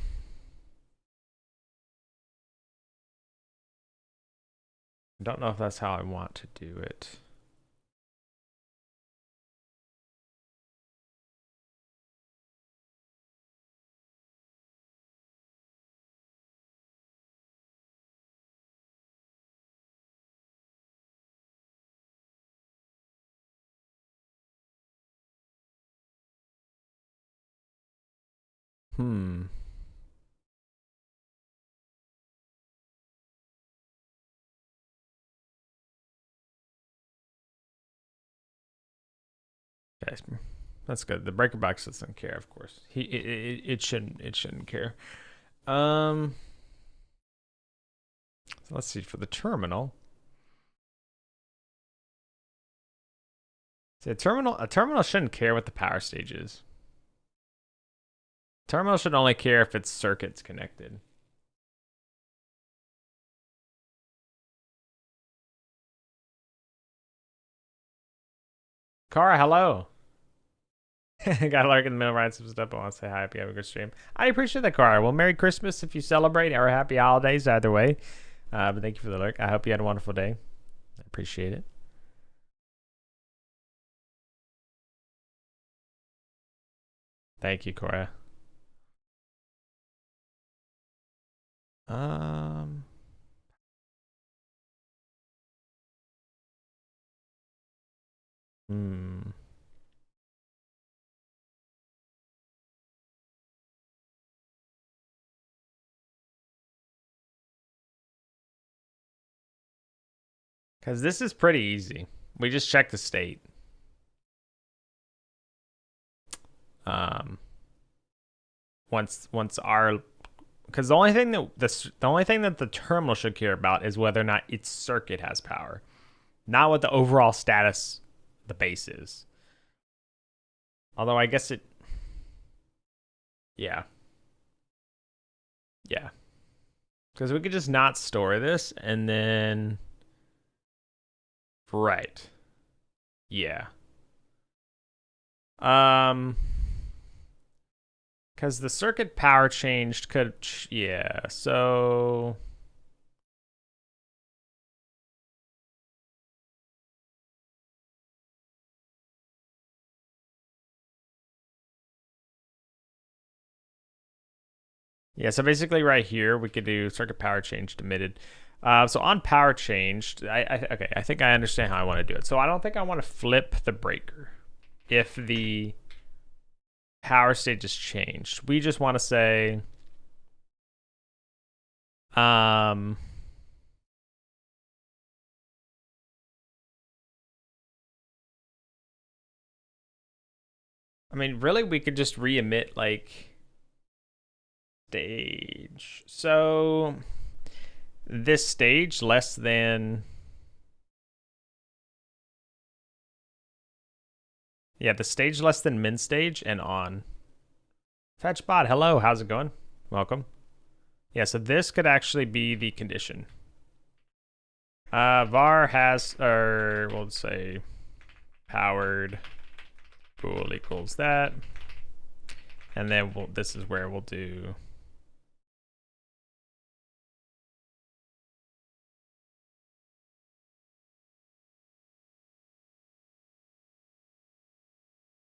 A: don't know if that's how I want to do it. Okay, that's good. The breaker box doesn't care, of course. It shouldn't care. So let's see for the terminal. See, a terminal shouldn't care what the power stage is. Terminal should only care if its circuit's connected. Kara, hello. Got a lark in the middle, writing some stuff. I want to say hi. Hope you have a good stream. I appreciate that, Kara. Well, Merry Christmas if you celebrate, or Happy Holidays, either way. But thank you for the lurk. I hope you had a wonderful day. I appreciate it. Thank you, Cora. Because this is pretty easy. We just check the state. Once our, because the only thing that the terminal should care about is whether or not its circuit has power, not what the overall status the base is. Although I guess it, yeah, because we could just not store this and then, right, yeah. Because the circuit power changed could, yeah, so... Yeah, so basically right here, we could do circuit power changed emitted. So on power changed, okay, I think I understand how I want to do it. So I don't think I want to flip the breaker if the power state is changed. We just want to say, I mean, really, we could just re-emit like stage. So this stage less than, yeah, the stage less than min stage and on. Fetchbot, hello, how's it going? Welcome. Yeah, so this could actually be the condition. Var has, or we'll say powered bool equals that. And then this is where we'll do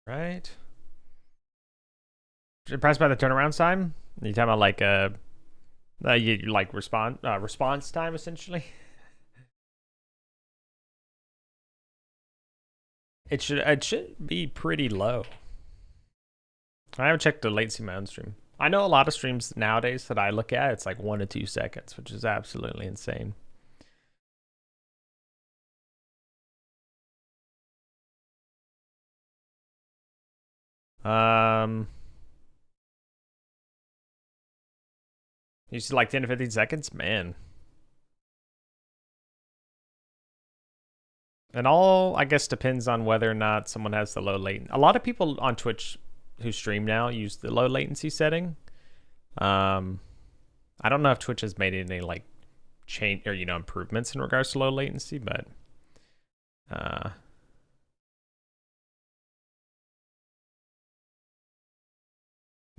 A: right. Impressed by the turnaround time? You talking about like you like response time essentially? It should be pretty low. I haven't checked the latency of my own stream. I know a lot of streams nowadays that I look at, it's like 1 to 2 seconds, which is absolutely insane. You see like 10 to 15 seconds? Man. And all, I guess, depends on whether or not someone has the low latency. A lot of people on Twitch who stream now use the low latency setting. I don't know if Twitch has made any like change or improvements in regards to low latency, but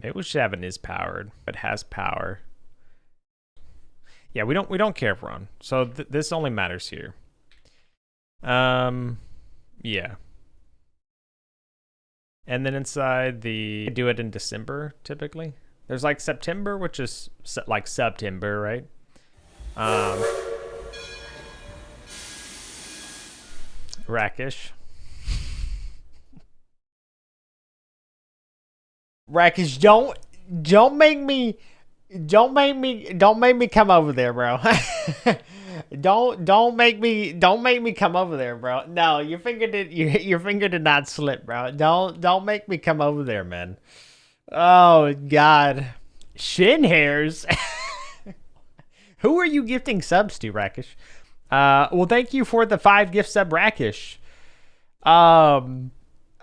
A: maybe we should have an is powered, but has power. Yeah, we don't care if we're on. So this only matters here. Yeah. And then inside I do it in December typically. There's like September, which is like September, right? Rakish. Rakish, don't make me come over there, bro. don't make me come over there, bro. No, your finger did not slip, bro. Don't make me come over there, man. Oh God, shin hairs. Who are you gifting subs to, Rakish? Well, thank you for the 5 gift sub, Rakish. I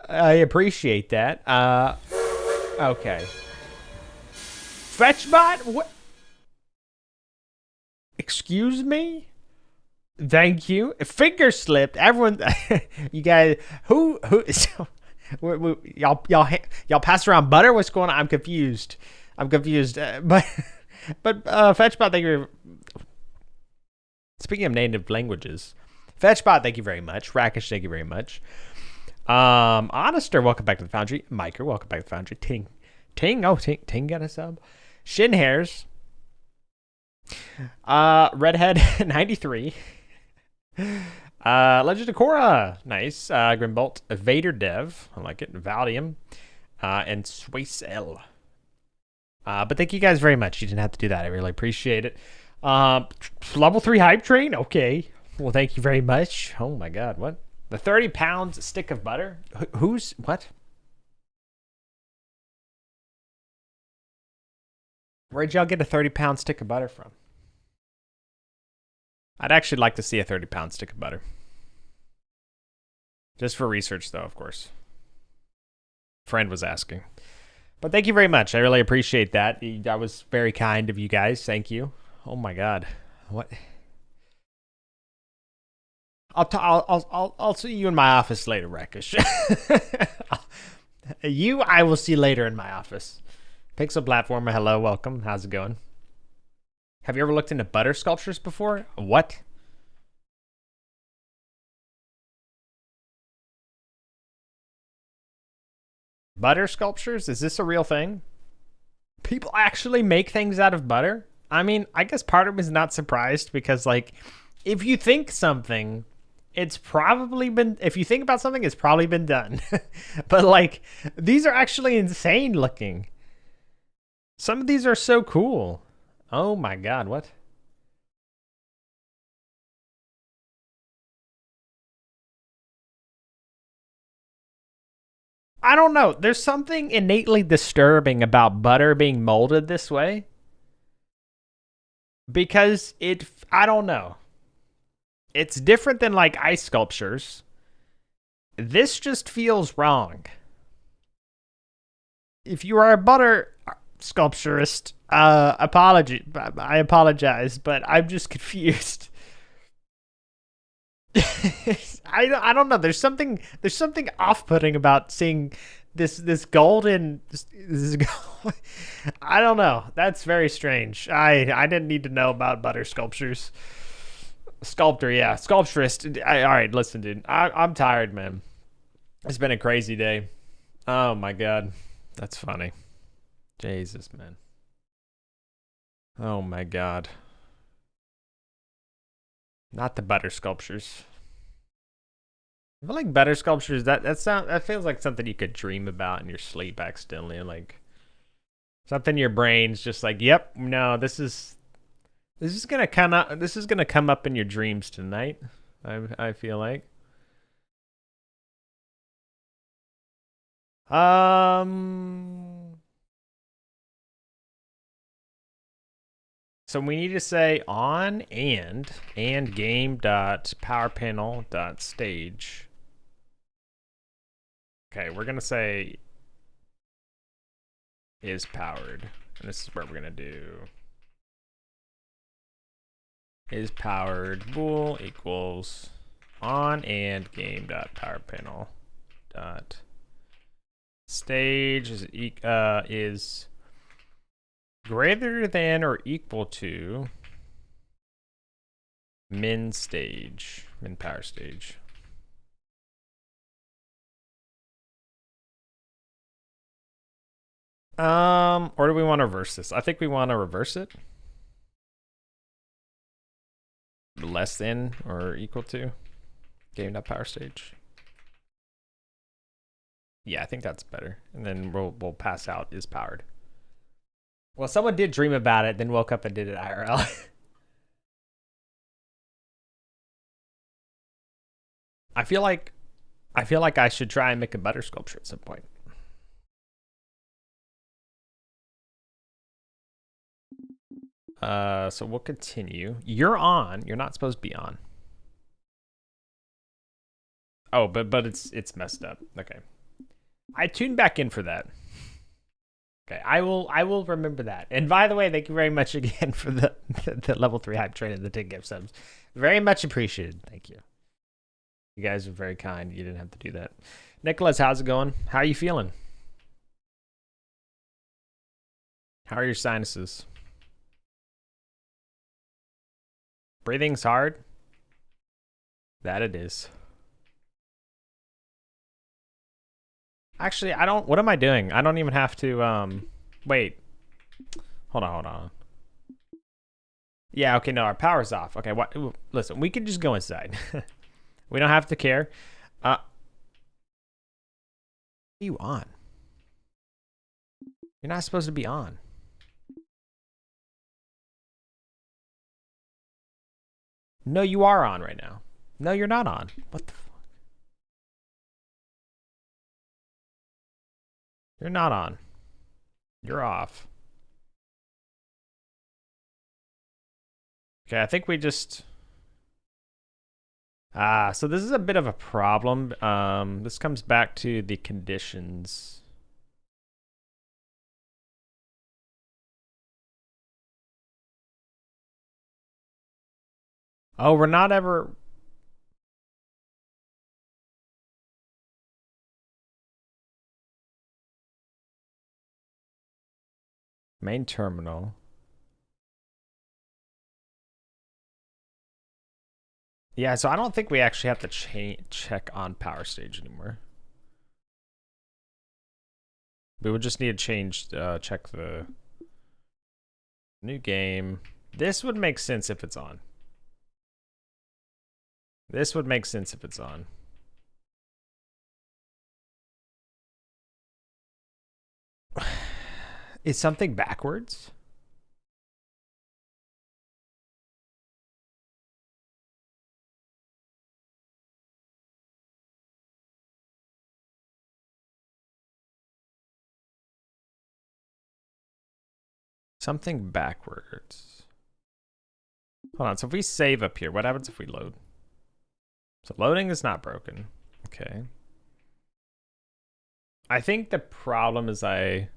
A: appreciate that. Okay. Fetchbot? What? Excuse me? Thank you. Finger slipped. Everyone, you guys, who, y'all pass around butter? What's going on? I'm confused. But Fetchbot, thank you. Speaking of native languages, Fetchbot, thank you very much. Rakish, thank you very much. Honester, welcome back to the Foundry. Miker, welcome back to the Foundry. Ting got a sub. Shin hairs. Redhead 93. Legend of Korra, nice. Grimbolt, Vader Dev, I like it. Valium, and Swaycel. But thank you guys very much. You didn't have to do that. I really appreciate it. Level 3 hype train. Okay. Well, thank you very much. Oh my God, what? The 30 pounds stick of butter? Who's what? Where'd y'all get a 30-pound stick of butter from? I'd actually like to see a 30-pound stick of butter. Just for research, though, of course. Friend was asking. But thank you very much. I really appreciate that. That was very kind of you guys. Thank you. Oh my God. What? I'll see you in my office later, Rakish. I will see later in my office. Pixel Platformer, hello, welcome. How's it going? Have you ever looked into butter sculptures before? What? Butter sculptures? Is this a real thing? People actually make things out of butter? I mean, I guess part of me is not surprised because, like, if you think something, it's probably been, if you think about something, it's probably been done. But, like, these are actually insane looking. Some of these are so cool. Oh my god, what? I don't know. There's something innately disturbing about butter being molded this way. Because I don't know. It's different than like ice sculptures. This just feels wrong. If you are a butter sculpturist, I apologize, but I'm just confused. I don't know. There's something off-putting about seeing this golden this I don't know. That's very strange. I didn't need to know about butter sculptures. Sculptor, yeah, sculpturist. All right, listen, dude. I'm tired, man. It's been a crazy day. Oh my god, that's funny. Jesus, man. Oh my god. Not the butter sculptures. I feel like butter sculptures. That feels like something you could dream about in your sleep accidentally, like something your brain's just like, yep, no, this is gonna come up in your dreams tonight. I feel like. Um. So we need to say on and game dot power panel dot stage. Okay, we're gonna say is powered, and this is what we're gonna do. Is powered bool equals on and game dot power panel dot stage is greater than or equal to min power stage. Or do we want to reverse this? I think we want to reverse it. Less than or equal to game.power stage. Yeah, I think that's better. And then we'll pass out is powered. Well, someone did dream about it, then woke up and did it IRL. I feel like I should try and make a butter sculpture at some point. So we'll continue. You're on. You're not supposed to be on. Oh, but it's messed up. Okay. I tuned back in for that. Okay, I will remember that. And by the way, thank you very much again for the level 3 hype train and the 10 gift subs. Very much appreciated. Thank you. You guys are very kind. You didn't have to do that. Nicholas, how's it going? How are you feeling? How are your sinuses? Breathing's hard. That it is. Actually, I don't. What am I doing? I don't even have to. Wait. Hold on. Yeah. Okay. No, our power's off. Okay. What? Listen, we can just go inside. We don't have to care. Are you on? You're not supposed to be on. No, you are on right now. No, you're not on. What the fuck? You're not on. You're off. Okay, I think we just... so this is a bit of a problem. This comes back to the conditions. Oh, we're not ever... Main terminal. Yeah, so I don't think we actually have to check on power stage anymore. We would just need to check the new game. This would make sense if it's on. This would make sense if it's on. Is something backwards? Something backwards. Hold on, so if we save up here, what happens if we load? So loading is not broken. Okay. I think the problem is I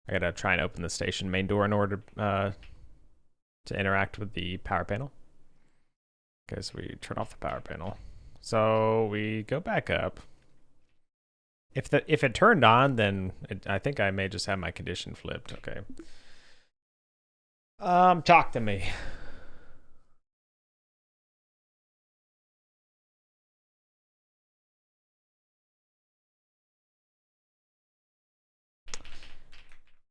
A: gotta try and open the station main door in order to interact with the power panel. Okay, so we turn off the power panel. So we go back up. If it turned on, then I think I may just have my condition flipped. Okay. Talk to me.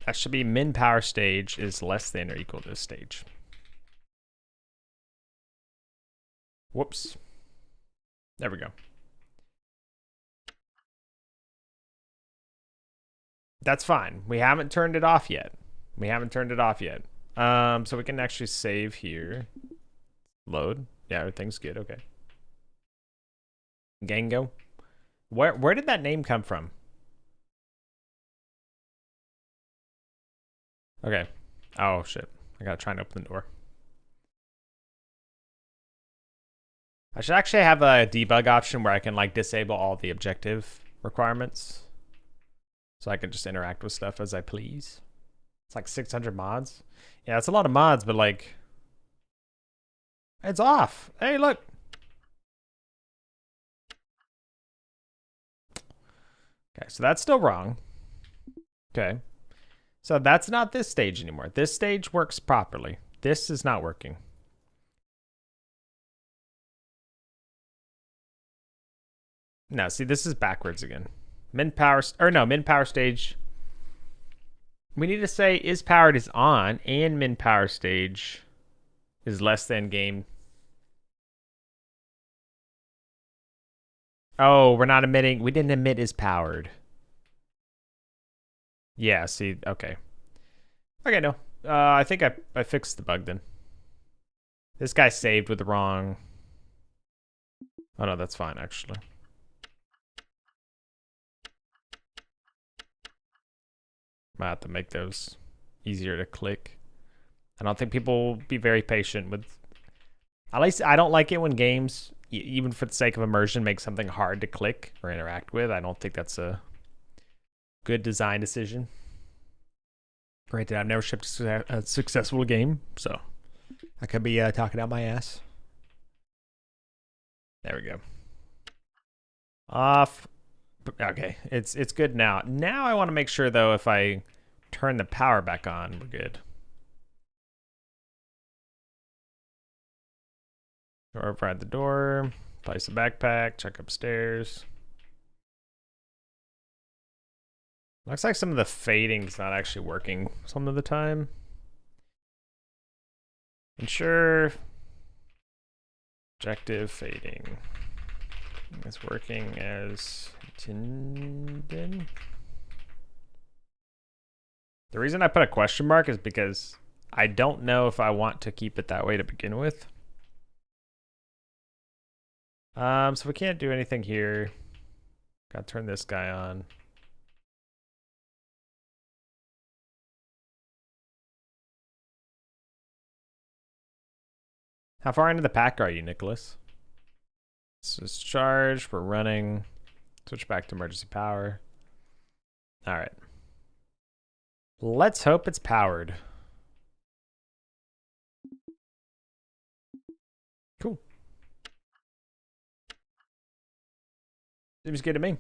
A: That should be min power stage is less than or equal to this stage. Whoops. There we go. That's fine. We haven't turned it off yet. So we can actually save here. Load. Yeah, everything's good. Okay. Gango. Where did that name come from? Okay. Oh shit. I gotta try and open the door. I should actually have a debug option where I can like disable all the objective requirements. So I can just interact with stuff as I please. It's like 600 mods. Yeah, it's a lot of mods, but like, it's off. Hey, look. Okay, so that's still wrong. Okay. So that's not this stage anymore. This stage works properly. This is not working. No, see, this is backwards again. Min power stage. We need to say is powered is on and min power stage is less than game. Oh, we're not emitting. We didn't emit is powered. Yeah, see, okay. Okay, no. I think I fixed the bug then. This guy saved with the wrong. Oh no, that's fine actually. Might have to make those easier to click. I don't think people will be very patient with. At least I don't like it when games, even for the sake of immersion, make something hard to click or interact with. I don't think that's a good design decision. Granted, I've never shipped a successful game, so I could be talking out my ass. There we go. Off. Okay, it's good now. Now I want to make sure though, if I turn the power back on, we're good. Door override the door. Place a backpack. Check upstairs. Looks like some of the fading's not actually working some of the time. Ensure objective fading is working as intended. The reason I put a question mark is because I don't know if I want to keep it that way to begin with. So we can't do anything here. Gotta turn this guy on. How far into the pack are you, Nicholas? This is charged. We're running. Switch back to emergency power. All right. Let's hope it's powered. Cool. Seems good to me.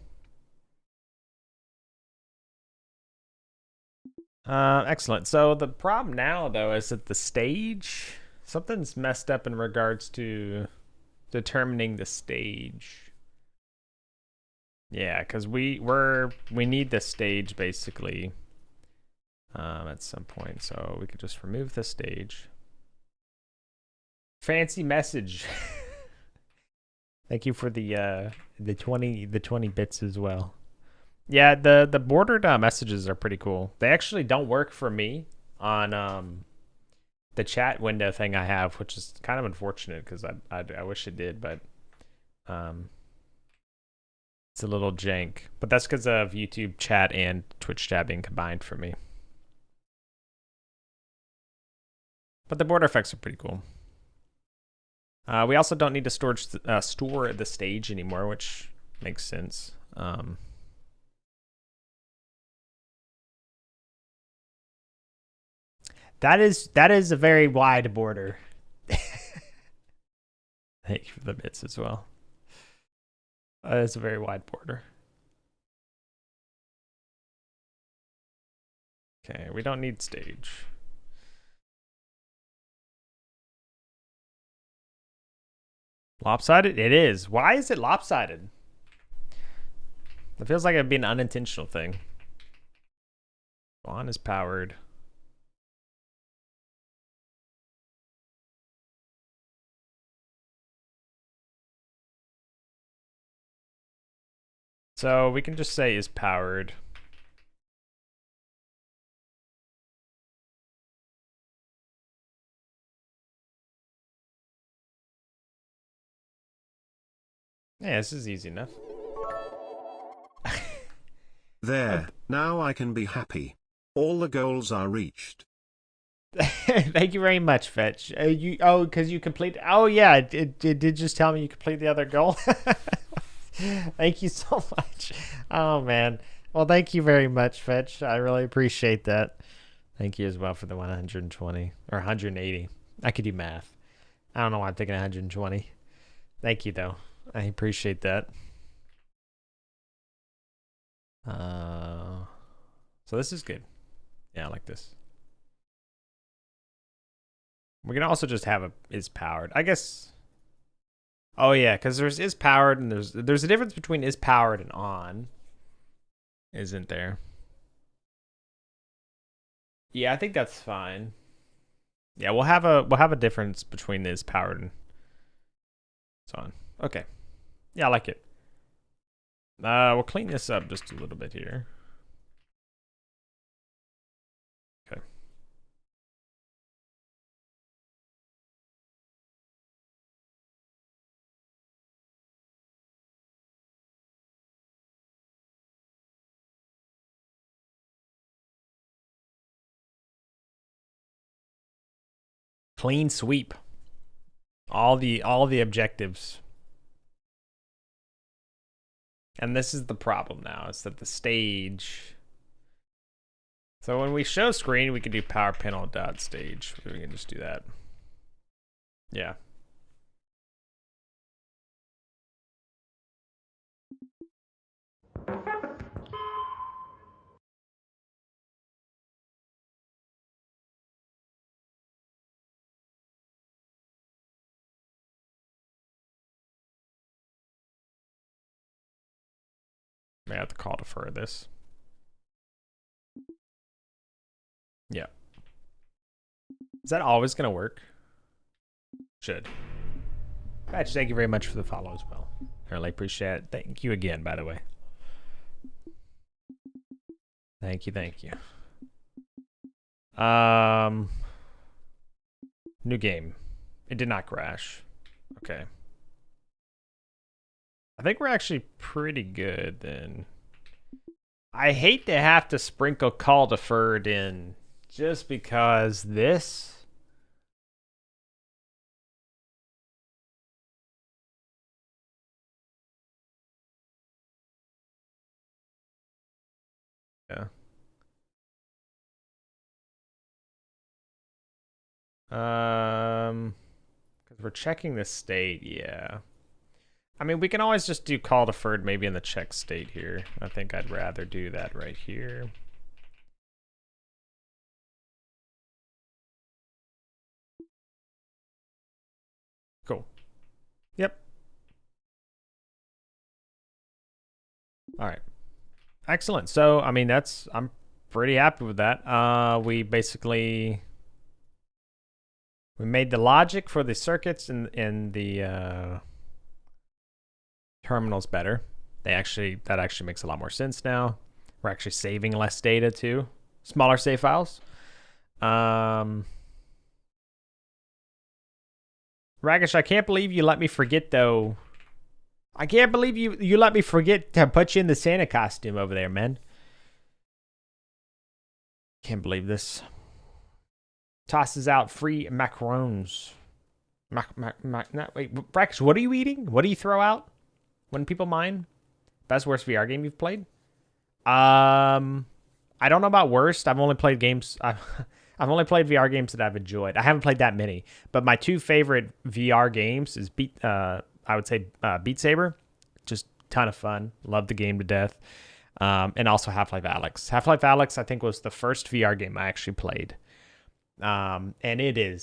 A: Excellent. So the problem now, though, is that the stage, something's messed up in regards to determining the stage. Yeah, because we need the stage basically at some point. So we could just remove the stage. Fancy message. Thank you for the 20 bits as well. Yeah, the bordered messages are pretty cool. They actually don't work for me on the chat window thing I have, which is kind of unfortunate because I wish it did, but it's a little jank. But that's because of YouTube chat and Twitch chat being combined for me. But the border effects are pretty cool. We also don't need to store the stage anymore, which makes sense. That is a very wide border. Thank you for the bits as well. It's a very wide border. Okay, we don't need stage. Lopsided? It is. Why is it lopsided? It feels like it'd be an unintentional thing. On is powered. So we can just say is powered. Yeah, this is easy enough.
B: There, now I can be happy. All the goals are reached.
A: Thank you very much, Fetch. Because you complete. Oh yeah, it did just tell me you complete the other goal. Thank you so much. Oh man. Well, thank you very much, Fetch. I really appreciate that. Thank you as well for the 120 or 180. I could do math. I don't know why I'm thinking 120. Thank you though. I appreciate that. So this is good. Yeah, I like this. We can also just have a is powered. I guess. Oh yeah, because there's is powered and there's a difference between is powered and on. Isn't there? Yeah, I think that's fine. Yeah, we'll have a difference between is powered and it's on. Okay. Yeah, I like it. We'll clean this up just a little bit here. Okay. Clean sweep. All the objectives. And this is the problem now, is that the stage. So when we show screen, we can do power panel dot stage. We can just do that. Yeah. May have to call defer this. Yeah. Is that always gonna work? Should. Patch, thank you very much for the follow as well. I really appreciate it. Thank you again, by the way. Thank you, thank you. New game. It did not crash. Okay. I think we're actually pretty good then. I hate to have to sprinkle call deferred in just because this. Yeah. Because we're checking the state, yeah. I mean, we can always just do call deferred maybe in the check state here. I think I'd rather do that right here. Cool. Yep. All right. Excellent. So, I mean, I'm pretty happy with that. We basically we made the logic for the circuits in the terminals better. That actually makes a lot more sense now. We're actually saving less data too. Smaller save files. Ragish, I can't believe you let me forget though. I can't believe you let me forget to put you in the Santa costume over there, man. Can't believe this. Tosses out free macarons. Wait, Ragish, what are you eating? What do you throw out when people mine? Best worst VR game you've played? I don't know about worst. I've only played games. I've only played VR games that I've enjoyed. I haven't played that many, but my two favorite VR games is I would say Beat Saber, just ton of fun. Love the game to death, and also Half-Life Alyx. Half-Life Alyx, I think, was the first VR game I actually played, and it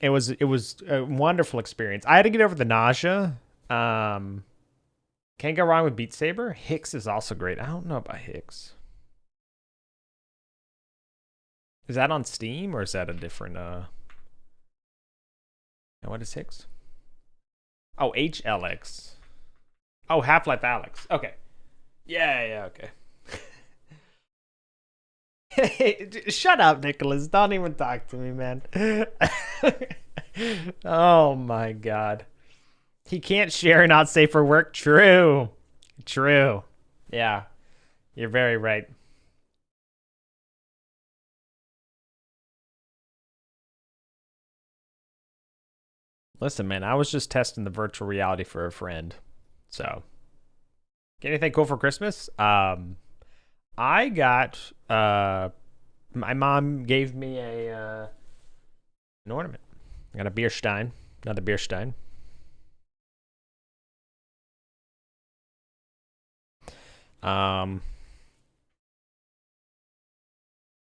A: was a wonderful experience. I had to get over the nausea. Can't go wrong with Beat Saber. Hicks is also great. I don't know about Hicks. Is that on Steam or is that a different what is Hicks? Oh, HLX. Oh, Half-Life Alyx. Okay. Yeah, okay. Hey, shut up, Nicholas. Don't even talk to me, man. Oh my god. He can't share not safe for work. True. Yeah. You're very right. Listen, man, I was just testing the virtual reality for a friend. So, get anything cool for Christmas? I got my mom gave me an ornament. I got a beer stein, another beer stein.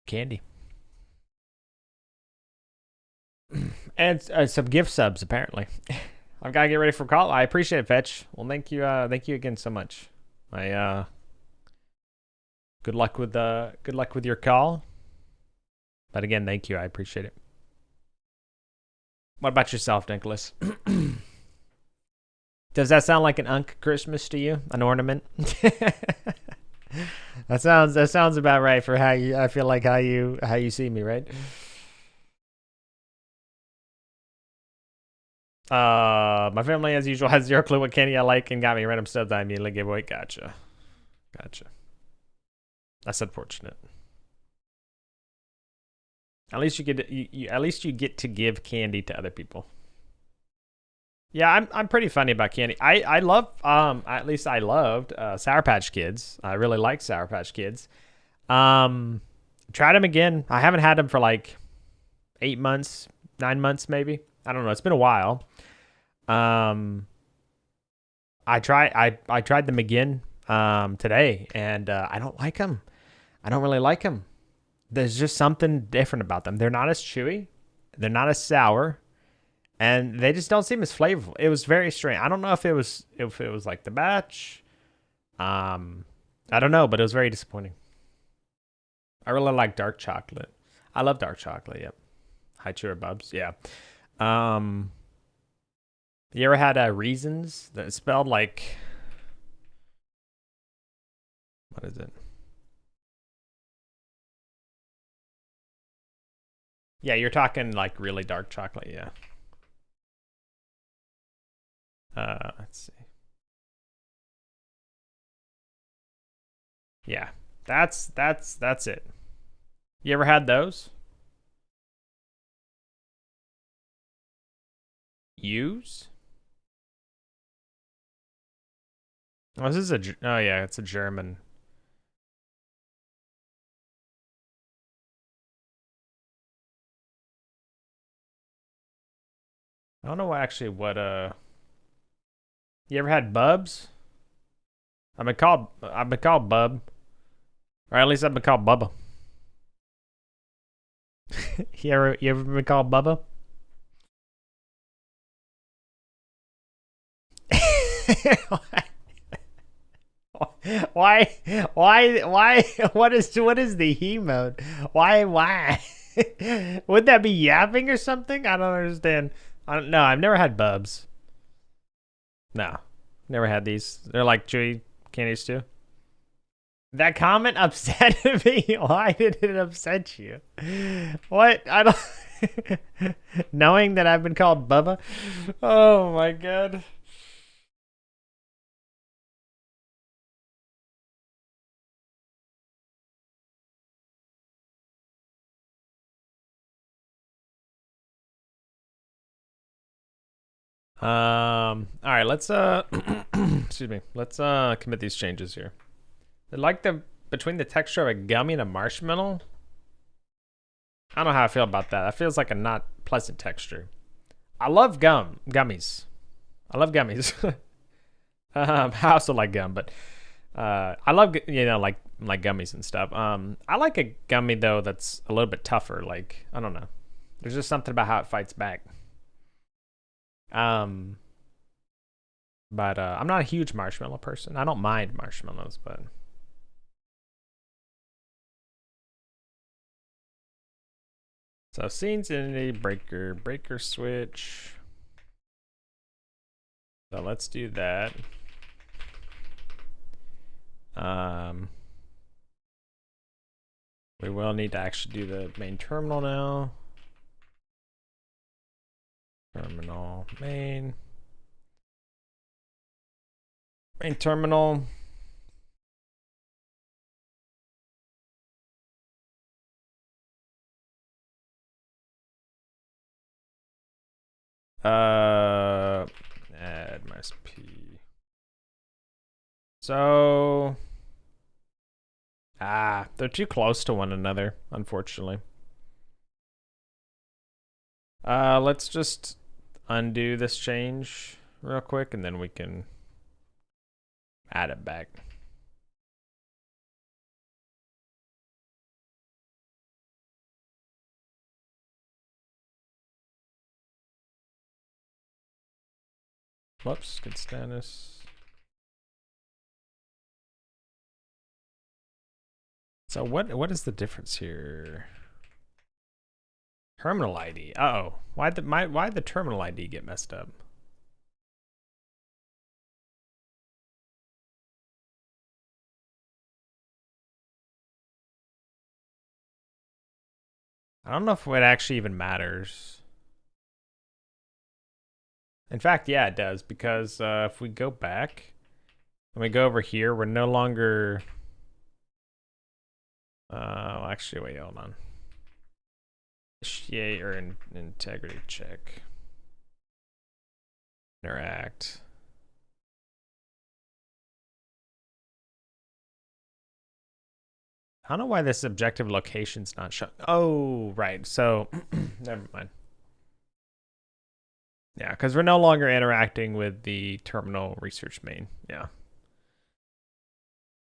A: Candy. And some gift subs apparently. I've got to get ready for call. I appreciate it, Fetch. Well, thank you again so much. Good luck with your call. But again, thank you. I appreciate it. What about yourself, Nicholas? Does that sound like an Unk Christmas to you? An ornament? That sounds about right for how you. I feel like how you see me, right? My family, as usual, has zero clue what candy I like and got me random stuff that I immediately gave away. Gotcha. That's unfortunate. At least you get to give candy to other people. Yeah, I'm pretty funny about candy. I love at least I loved Sour Patch Kids. I really like Sour Patch Kids. Tried them again. I haven't had them for like 8 months, 9 months maybe. I don't know. It's been a while. I tried them again today, and I don't like them. I don't really like them. There's just something different about them. They're not as chewy. They're not as sour, and they just don't seem as flavorful. It was very strange. I don't know if it was like the batch. I don't know, but it was very disappointing. I really like dark chocolate. I love dark chocolate. Yep. High chewer bubs. Yeah. You ever had Reasons that spelled like, what is it? Yeah, you're talking like really dark chocolate, yeah. Let's see. Yeah, that's it. You ever had those? Use? Oh, this is oh yeah, it's a German. I don't know actually what you ever had Bubs? I've been called Bub. Or at least I've been called Bubba. You ever been called Bubba? Why? What is the he mode? Why? Would that be yapping or something? I don't understand. I don't know. I've never had bubs. No, never had these. They're like chewy candies too. That comment upset me. Why did it upset you? What? I don't. Knowing that I've been called Bubba. Oh my god. All right, let's excuse me. Let's commit these changes here. I like the between the texture of a gummy and a marshmallow. I don't know how I feel about that. That feels like a not pleasant texture. I love gummies. I love gummies. I also like gum, but I love like gummies and stuff. I like a gummy though that's a little bit tougher. Like I don't know. There's just something about how it fights back. But I'm not a huge marshmallow person. I don't mind marshmallows, but so scenes in a breaker switch. So let's do that. We will need to actually do the main terminal now. Terminal main terminal. Add minus p. So they're too close to one another, unfortunately. Let's just undo this change real quick and then we can add it back. Whoops, good status. So what is the difference here? Terminal ID. Uh-oh. Why'd the terminal ID get messed up? I don't know if it actually even matters. In fact, yeah, it does, because if we go back and we go over here, we're no longer actually wait, hold on. Initiate or integrity check. Interact. I don't know why this objective location's not shown. Oh, right. So, never mind. Yeah, because we're no longer interacting with the terminal research main. Yeah.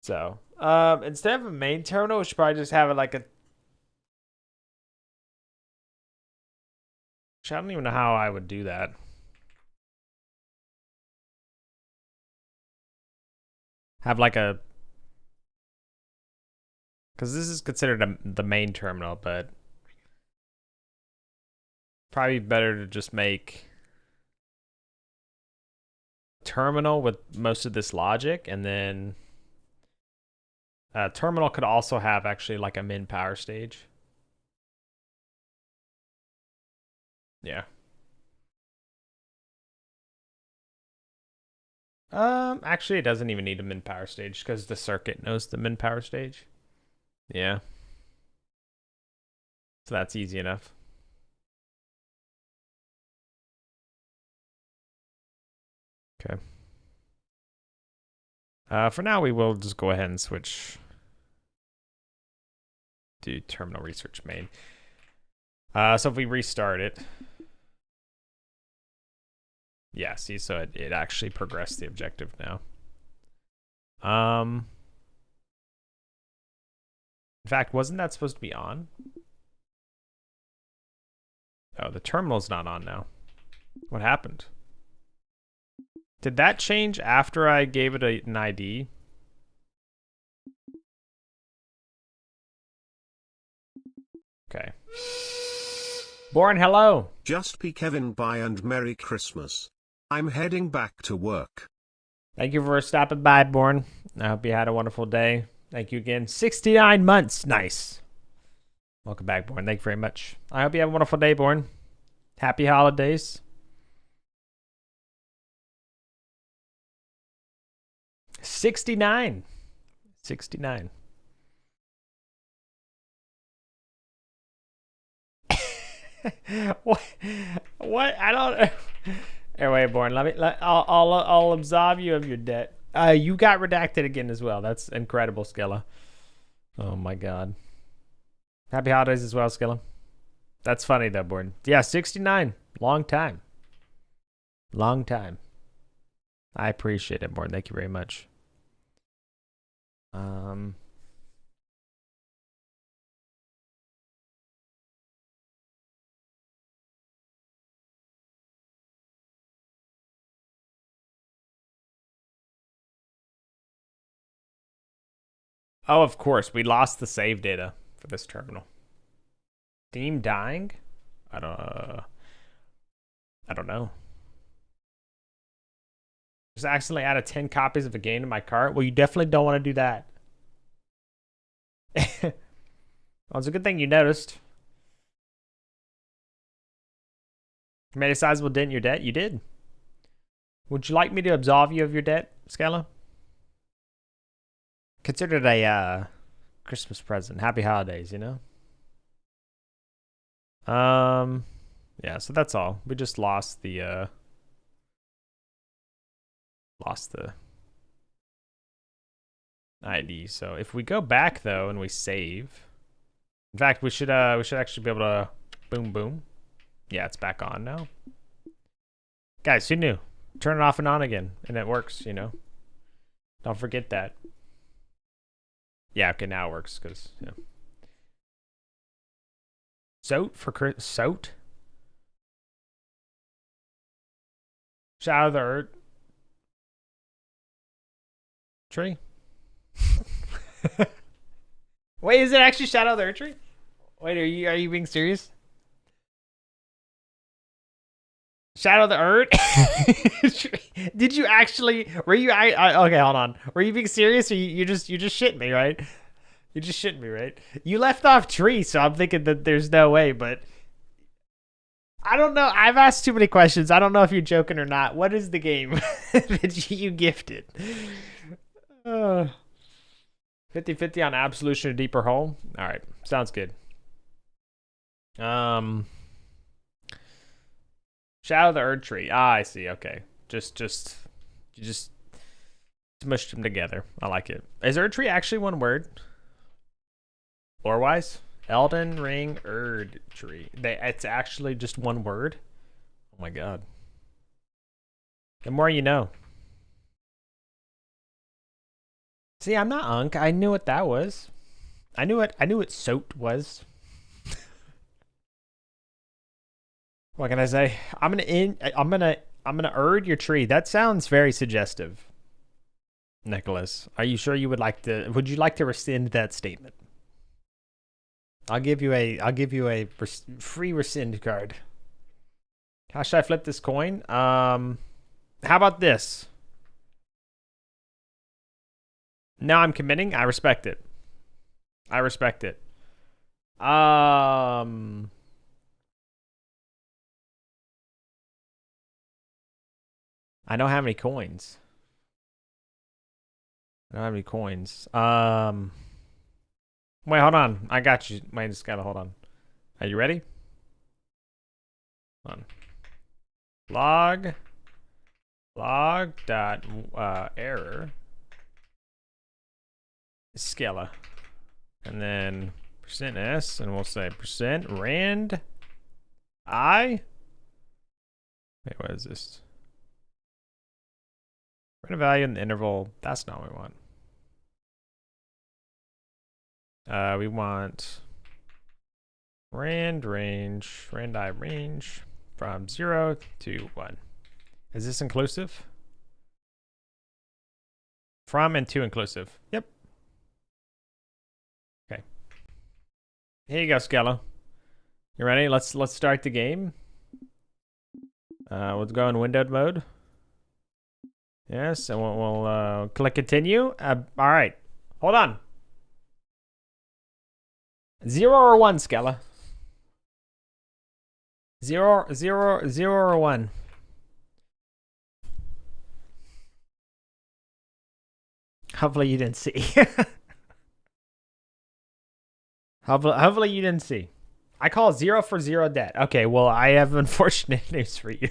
A: So, instead of a main terminal, we should probably just have it like a. I don't even know how I would do that. Have like a. Because this is considered the main terminal, but probably better to just make terminal with most of this logic, and then terminal could also have actually like a min power stage. Yeah. Actually, it doesn't even need a min power stage because the circuit knows the min power stage. Yeah. So that's easy enough. Okay. For now, we will just go ahead and switch to terminal research main. So if we restart it, yeah, see, so it actually progressed the objective now. In fact, wasn't that supposed to be on? Oh, the terminal's not on now. What happened? Did that change after I gave it an ID? Okay. Born, hello.
B: Just be Kevin, bye and Merry Christmas. I'm heading back to work.
A: Thank you for stopping by, Born. I hope you had a wonderful day. Thank you again. 69 months. Nice. Welcome back, Born. Thank you very much. I hope you have a wonderful day, Born. Happy holidays. 69. 69. What? I don't. Anyway, Born. I'll absolve you of your debt. You got redacted again as well. That's incredible, Skilla. Oh my God. Happy holidays as well, Skilla. That's funny though, Born. Yeah, 69. Long time. Long time. I appreciate it, Born. Thank you very much. Oh, of course. We lost the save data for this terminal. Theme dying? I don't know. Just accidentally added 10 copies of a game to my cart. Well, you definitely don't want to do that. Well, it's a good thing you noticed. You made a sizable dent in your debt? You did. Would you like me to absolve you of your debt, Scala? Consider it a Christmas present. Happy holidays, you know? Yeah, so that's all. We just lost the ID. So if we go back though and we save, in fact, we should actually be able to boom boom. Yeah, it's back on now. Guys, who knew? Turn it off and on again, and it works. You know. Don't forget that. Yeah, okay, now it works because yeah. Soat for Soat. Shadow of the Earth tree. Wait, is it actually Shadow of the Earth tree? Wait, are you being serious? Shadow of the Earth? Did you actually? Were you? Okay, hold on. Were you being serious, or you just shit me, right? You just shit me, right? You left off tree, so I'm thinking that there's no way, but I don't know. I've asked too many questions. I don't know if you're joking or not. What is the game that you gifted? 50-50 on Absolution or Deeper Hole. All right, sounds good. Shadow of the Earth tree. Ah, I see. Okay, you just smushed them together. I like it. Is Erd tree actually one word? Lore wise, Elden Ring Erd tree. It's actually just one word. Oh my God. The more you know. See, I'm not Unk. I knew what that was. I knew what Soat was. What can I say? I'm gonna Erd your tree. That sounds very suggestive. Nicholas, are you sure you would like to? Would you like to rescind that statement? I'll give you a free rescind card. How should I flip this coin? How about this? Now I'm committing. I respect it. I respect it. I don't have any coins. I don't have any coins. Wait, hold on. I got you. Wait, just gotta hold on. Are you ready? Hold on. Log dot error Scala, and then %s, and we'll say %rand I. Wait, what is this? Random value in the interval. That's not what we want. We want rand I range from 0 to 1. Is this inclusive? From and to inclusive. Yep. Okay. Here you go, Skella. You ready? Let's start the game. We'll go in windowed mode. Yes, and we'll click continue. All right. Hold on. 0 or 1, Skella? 0 or 1. Hopefully you didn't see. Hopefully you didn't see. I call 0 for 0 dead. Okay, well, I have unfortunate news for you.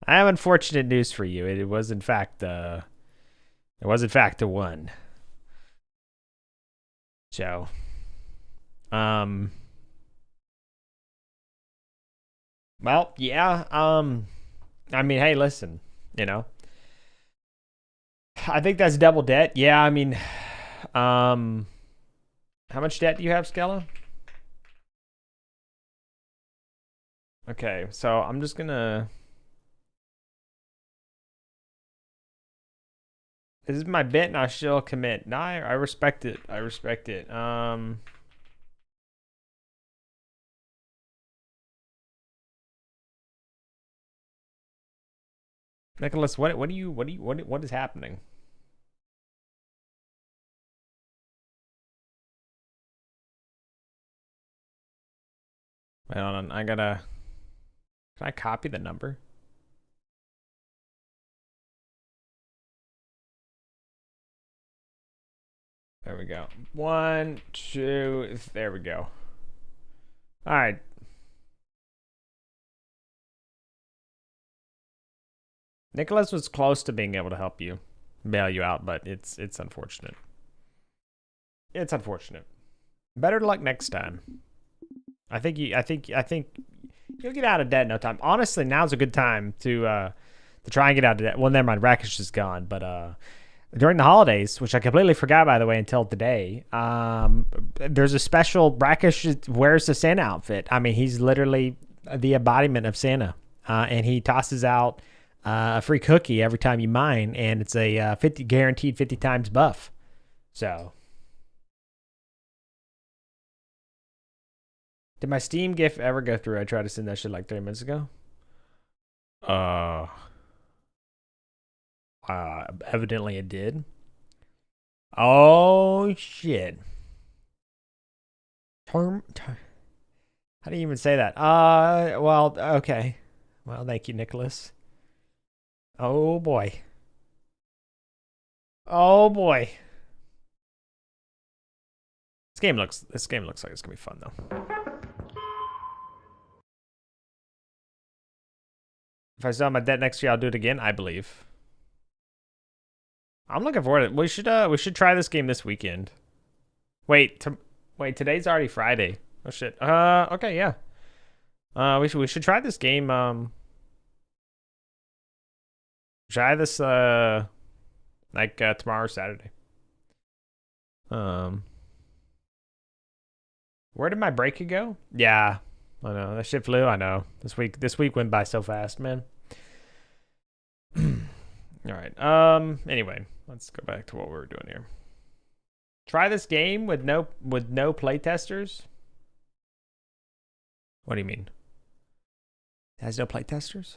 A: I have unfortunate news for you. It was in fact a 1. So, well, yeah. I mean, hey, listen, I think that's double debt. Yeah, I mean, how much debt do you have, Skella? Okay, so I'm just gonna. This is my bit, and I shall commit. No, I respect it. I respect it. Nicholas, what is happening? Wait, hold on. Can I copy the number? There we go. 1, 2, there we go. All right. Nicholas was close to being able to help you, bail you out, but it's unfortunate. It's unfortunate. Better luck next time. I think you'll get out of debt in no time. Honestly, now's a good time to try and get out of debt. Well, never mind, Rakish is gone, but during the holidays, which I completely forgot, by the way, until today, there's a special. Rakish wears the Santa outfit. I mean, he's literally the embodiment of Santa, and he tosses out a free cookie every time you mine, and it's a 50 guaranteed 50 times buff. So, did my Steam GIF ever go through? I tried to send that shit like 3 minutes ago. Evidently it did. Oh shit. How do you even say that? Well, okay. Well, thank you, Nicholas. Oh boy. Oh boy. This game looks like it's gonna be fun though. If I sell my debt next year, I'll do it again, I believe. I'm looking forward to it. We should try this game this weekend. Wait, today's already Friday. Oh shit. Okay, yeah. We should try this game. Try this like tomorrow or Saturday. Where did my break go? Yeah, I know that shit flew. I know this week went by so fast, man. All right. Anyway, let's go back to what we were doing here. Try this game with no playtesters. What do you mean? It has no playtesters?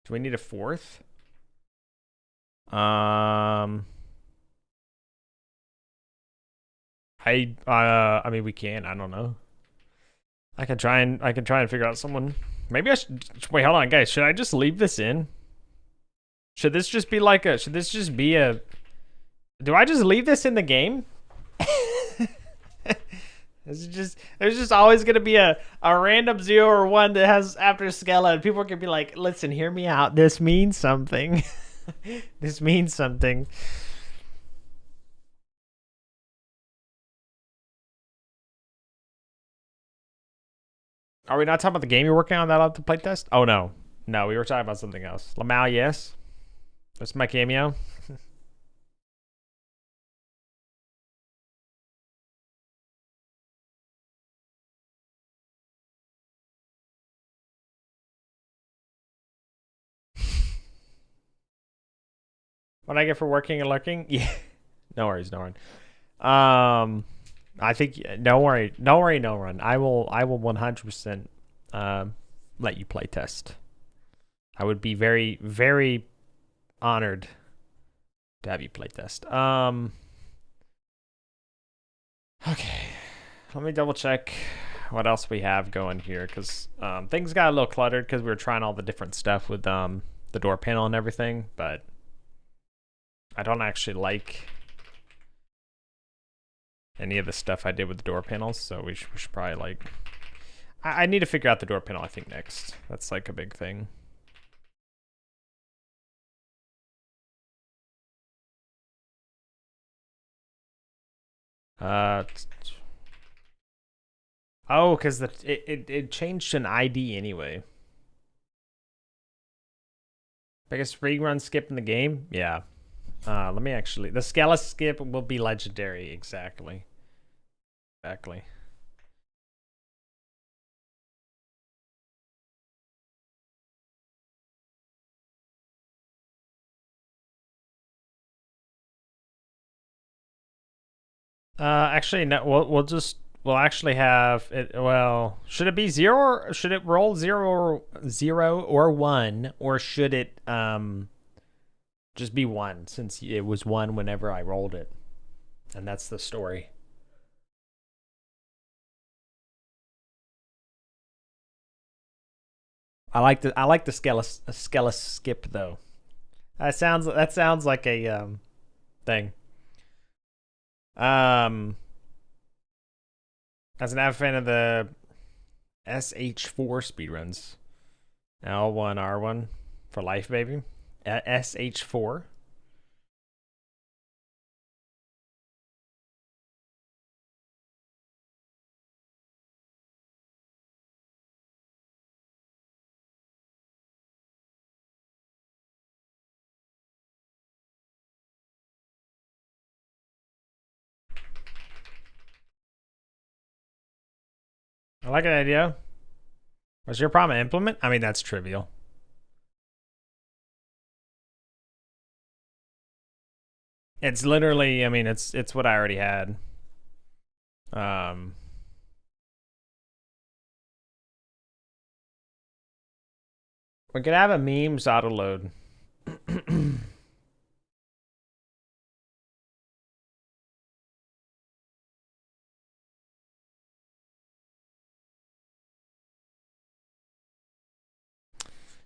A: Do we need a 4th? I mean we can. I don't know. I can try and figure out someone. Maybe I should wait. Hold on, guys. Should I just leave this in? Should this just be like a? Should this just be a? Do I just leave this in the game? There's just always gonna be a random 0 or 1 that has after Skella, and people can be like, "Listen, hear me out. This means something. This means something." Are we not talking about the game you're working on that I'll have to play test? Oh no, we were talking about something else. Lamau, yes. That's my cameo. What I get for working and lurking? Yeah. No worries, no run. I think don't worry, no run. I will 100% let you play test. I would be very, very honored to have you play test. Okay. Let me double check what else we have going here, because things got a little cluttered because we were trying all the different stuff with the door panel and everything, but I don't actually like any of the stuff I did with the door panels, so we should probably like... I need to figure out the door panel, I think, next. That's like a big thing. Oh, because it changed to an ID anyway. Biggest rerun skip in the game? Yeah. Let me actually... The Scala skip will be legendary, exactly. Exactly. Actually, no. We'll actually have it. Well, should it be zero? Or should it roll zero or one, or should it just be one, since it was one whenever I rolled it, and that's the story. I like the Scala skip though. That sounds like a thing. As an avid fan of the SH4 speedruns, L1 R1 for life, baby. SH4. I like an idea. What's your problem? Implement? I mean, that's trivial. It's literally, I mean, it's what I already had. We could have a memes auto load.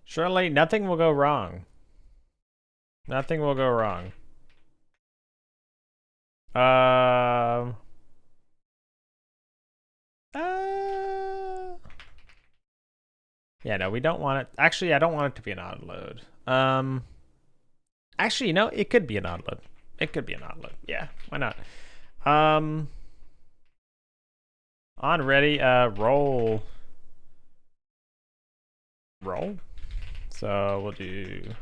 A: Surely nothing will go wrong. Nothing will go wrong. Uh, yeah, no, we don't want it. Actually, I don't want it to be an auto load. Actually, you know, it could be an auto load. It could be an auto load. Yeah, why not? On ready. Roll. So we'll do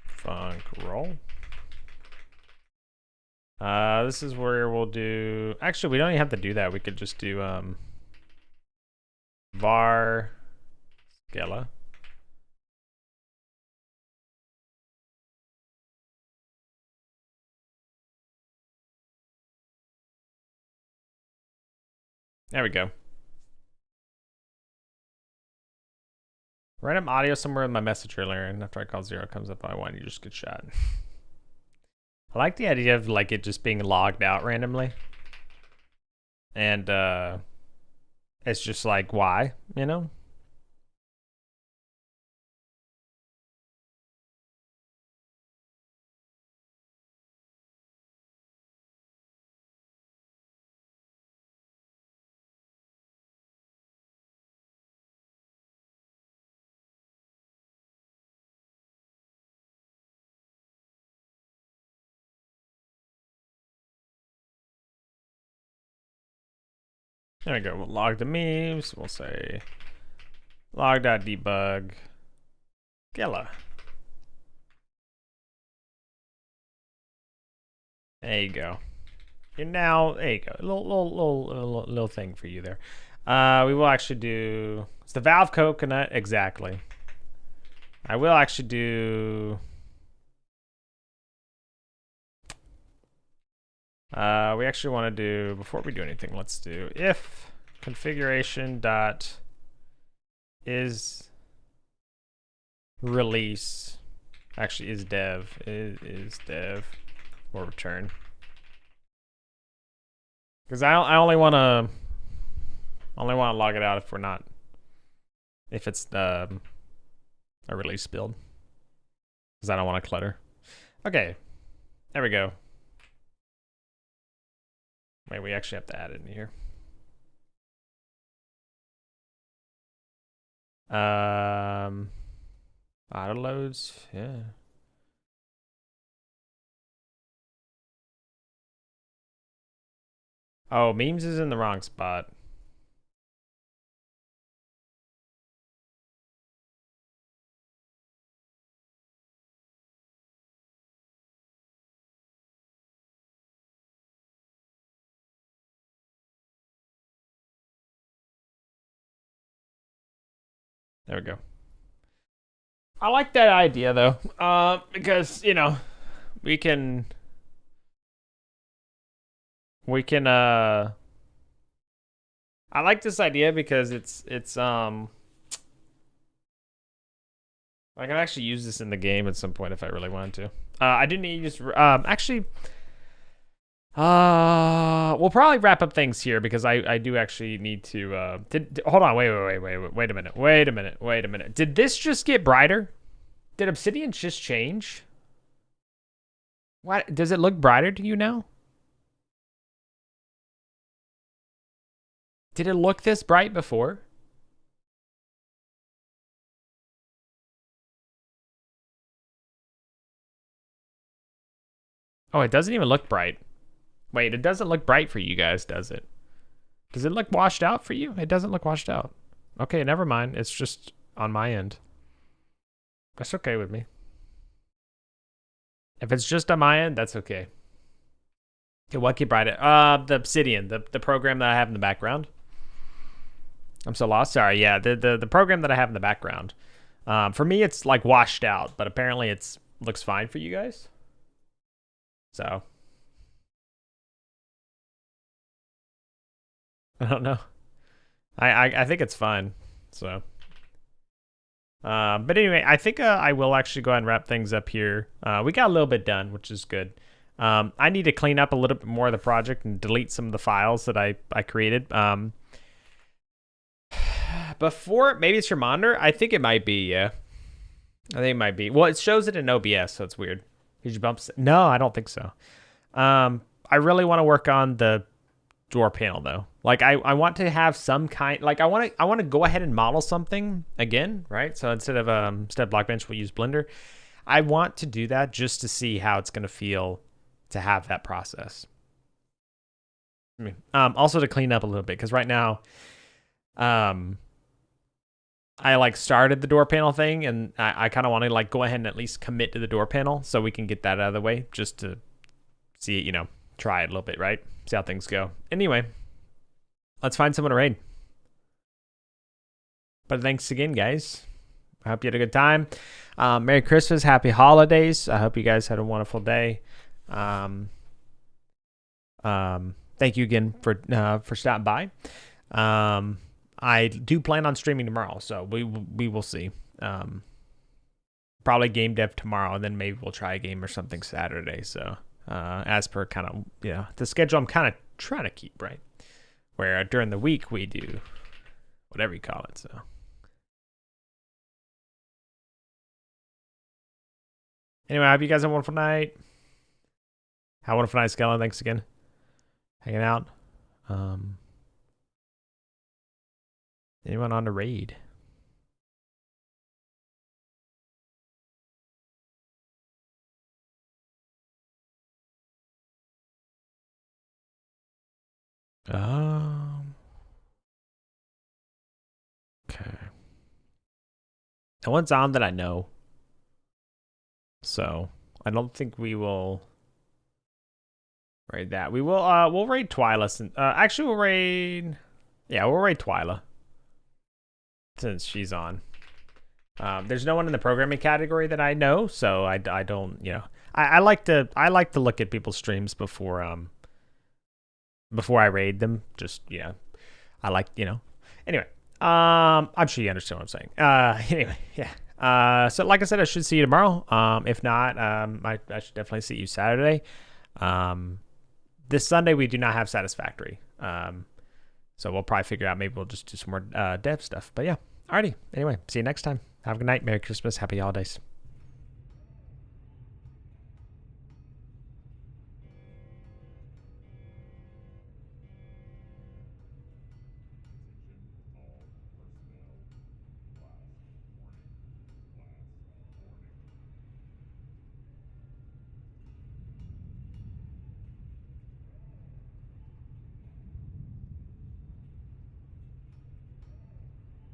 A: funk roll. This is where we'll do... Actually, we don't even have to do that. We could just do var Scala. There we go. Random audio somewhere in my message earlier, and after I call 0 comes up by 1, you just get shot. I like the idea of like it just being logged out randomly. And it's just like, why, you know? There we go. We'll log the memes. We'll say log.debug Scala. There you go. You're now, there you go. A little thing for you there. We will actually do, it's the Valve Coconut, exactly. I will actually do We actually want to do, before we do anything, let's do if configuration dot is release, actually is dev, is dev, or return. Because I only want to log it out if we're not, if it's a release build. Because I don't want to clutter. Okay, there we go. Wait, we actually have to add it in here. Auto loads, yeah. Oh, memes is in the wrong spot. There we go. I like that idea though, because you know, we can I like this idea because it's I can actually use this in the game at some point if I really wanted to. I didn't need to just actually we'll probably wrap up things here because I do actually need to hold on, wait a minute. Did this just get brighter? Did Obsidian just change? What, does it look brighter to you now? Did it look this bright before? Oh, it doesn't even look bright. Wait, it doesn't look bright for you guys, does it? Does it look washed out for you? It doesn't look washed out. Okay, never mind. It's just on my end. That's okay with me. If it's just on my end, that's okay. Okay, what keep bright? The Obsidian, the program that I have in the background. I'm so lost. Sorry. Yeah, the program that I have in the background. For me, it's like washed out, but apparently it's looks fine for you guys. So I don't know. I think it's fine. So. But anyway, I think I will actually go ahead and wrap things up here. We got a little bit done, which is good. I need to clean up a little bit more of the project and delete some of the files that I created. Before, maybe it's your monitor. I think it might be, yeah. I think it might be. Well, it shows it in OBS, so it's weird. Did you bump? No, I don't think so. I really want to work on the door panel though. Like I want to have some kind, like I want to go ahead and model something again, right? So instead of Blockbench, we'll use Blender. I want to do that just to see how it's going to feel to have that process. Also to clean up a little bit, because right now, I like started the door panel thing, and I kind of want to like go ahead and at least commit to the door panel so we can get that out of the way, just to see, you know, try it a little bit, right? See how things go. Anyway, let's find someone to raid. But thanks again, guys. I hope you had a good time. Merry Christmas, Happy Holidays. I hope you guys had a wonderful day. Thank you again for stopping by. I do plan on streaming tomorrow, so we will see. Probably game dev tomorrow, and then maybe we'll try a game or something Saturday. So as per kind of, you know, the schedule I'm kind of trying to keep, right? Where during the week we do whatever you call it. So anyway, I hope you guys have a wonderful night. Have a wonderful night, Skellen. Thanks again. Hanging out. Anyone on the raid? Okay. No one's on that I know. So I don't think we will raid that. We will we'll raid Twyla. Actually we'll raid Twyla, since she's on. There's no one in the programming category that I know, so I don't, you know, I like to look at people's streams before before I raid them. Just I like Anyway, I'm sure you understand what I'm saying. Anyway, yeah. So like I said, I should see you tomorrow. If not, I should definitely see you Saturday. This Sunday we do not have Satisfactory. So we'll probably figure out, maybe we'll just do some more dev stuff. But yeah, alrighty. Anyway, see you next time. Have a good night. Merry Christmas. Happy holidays.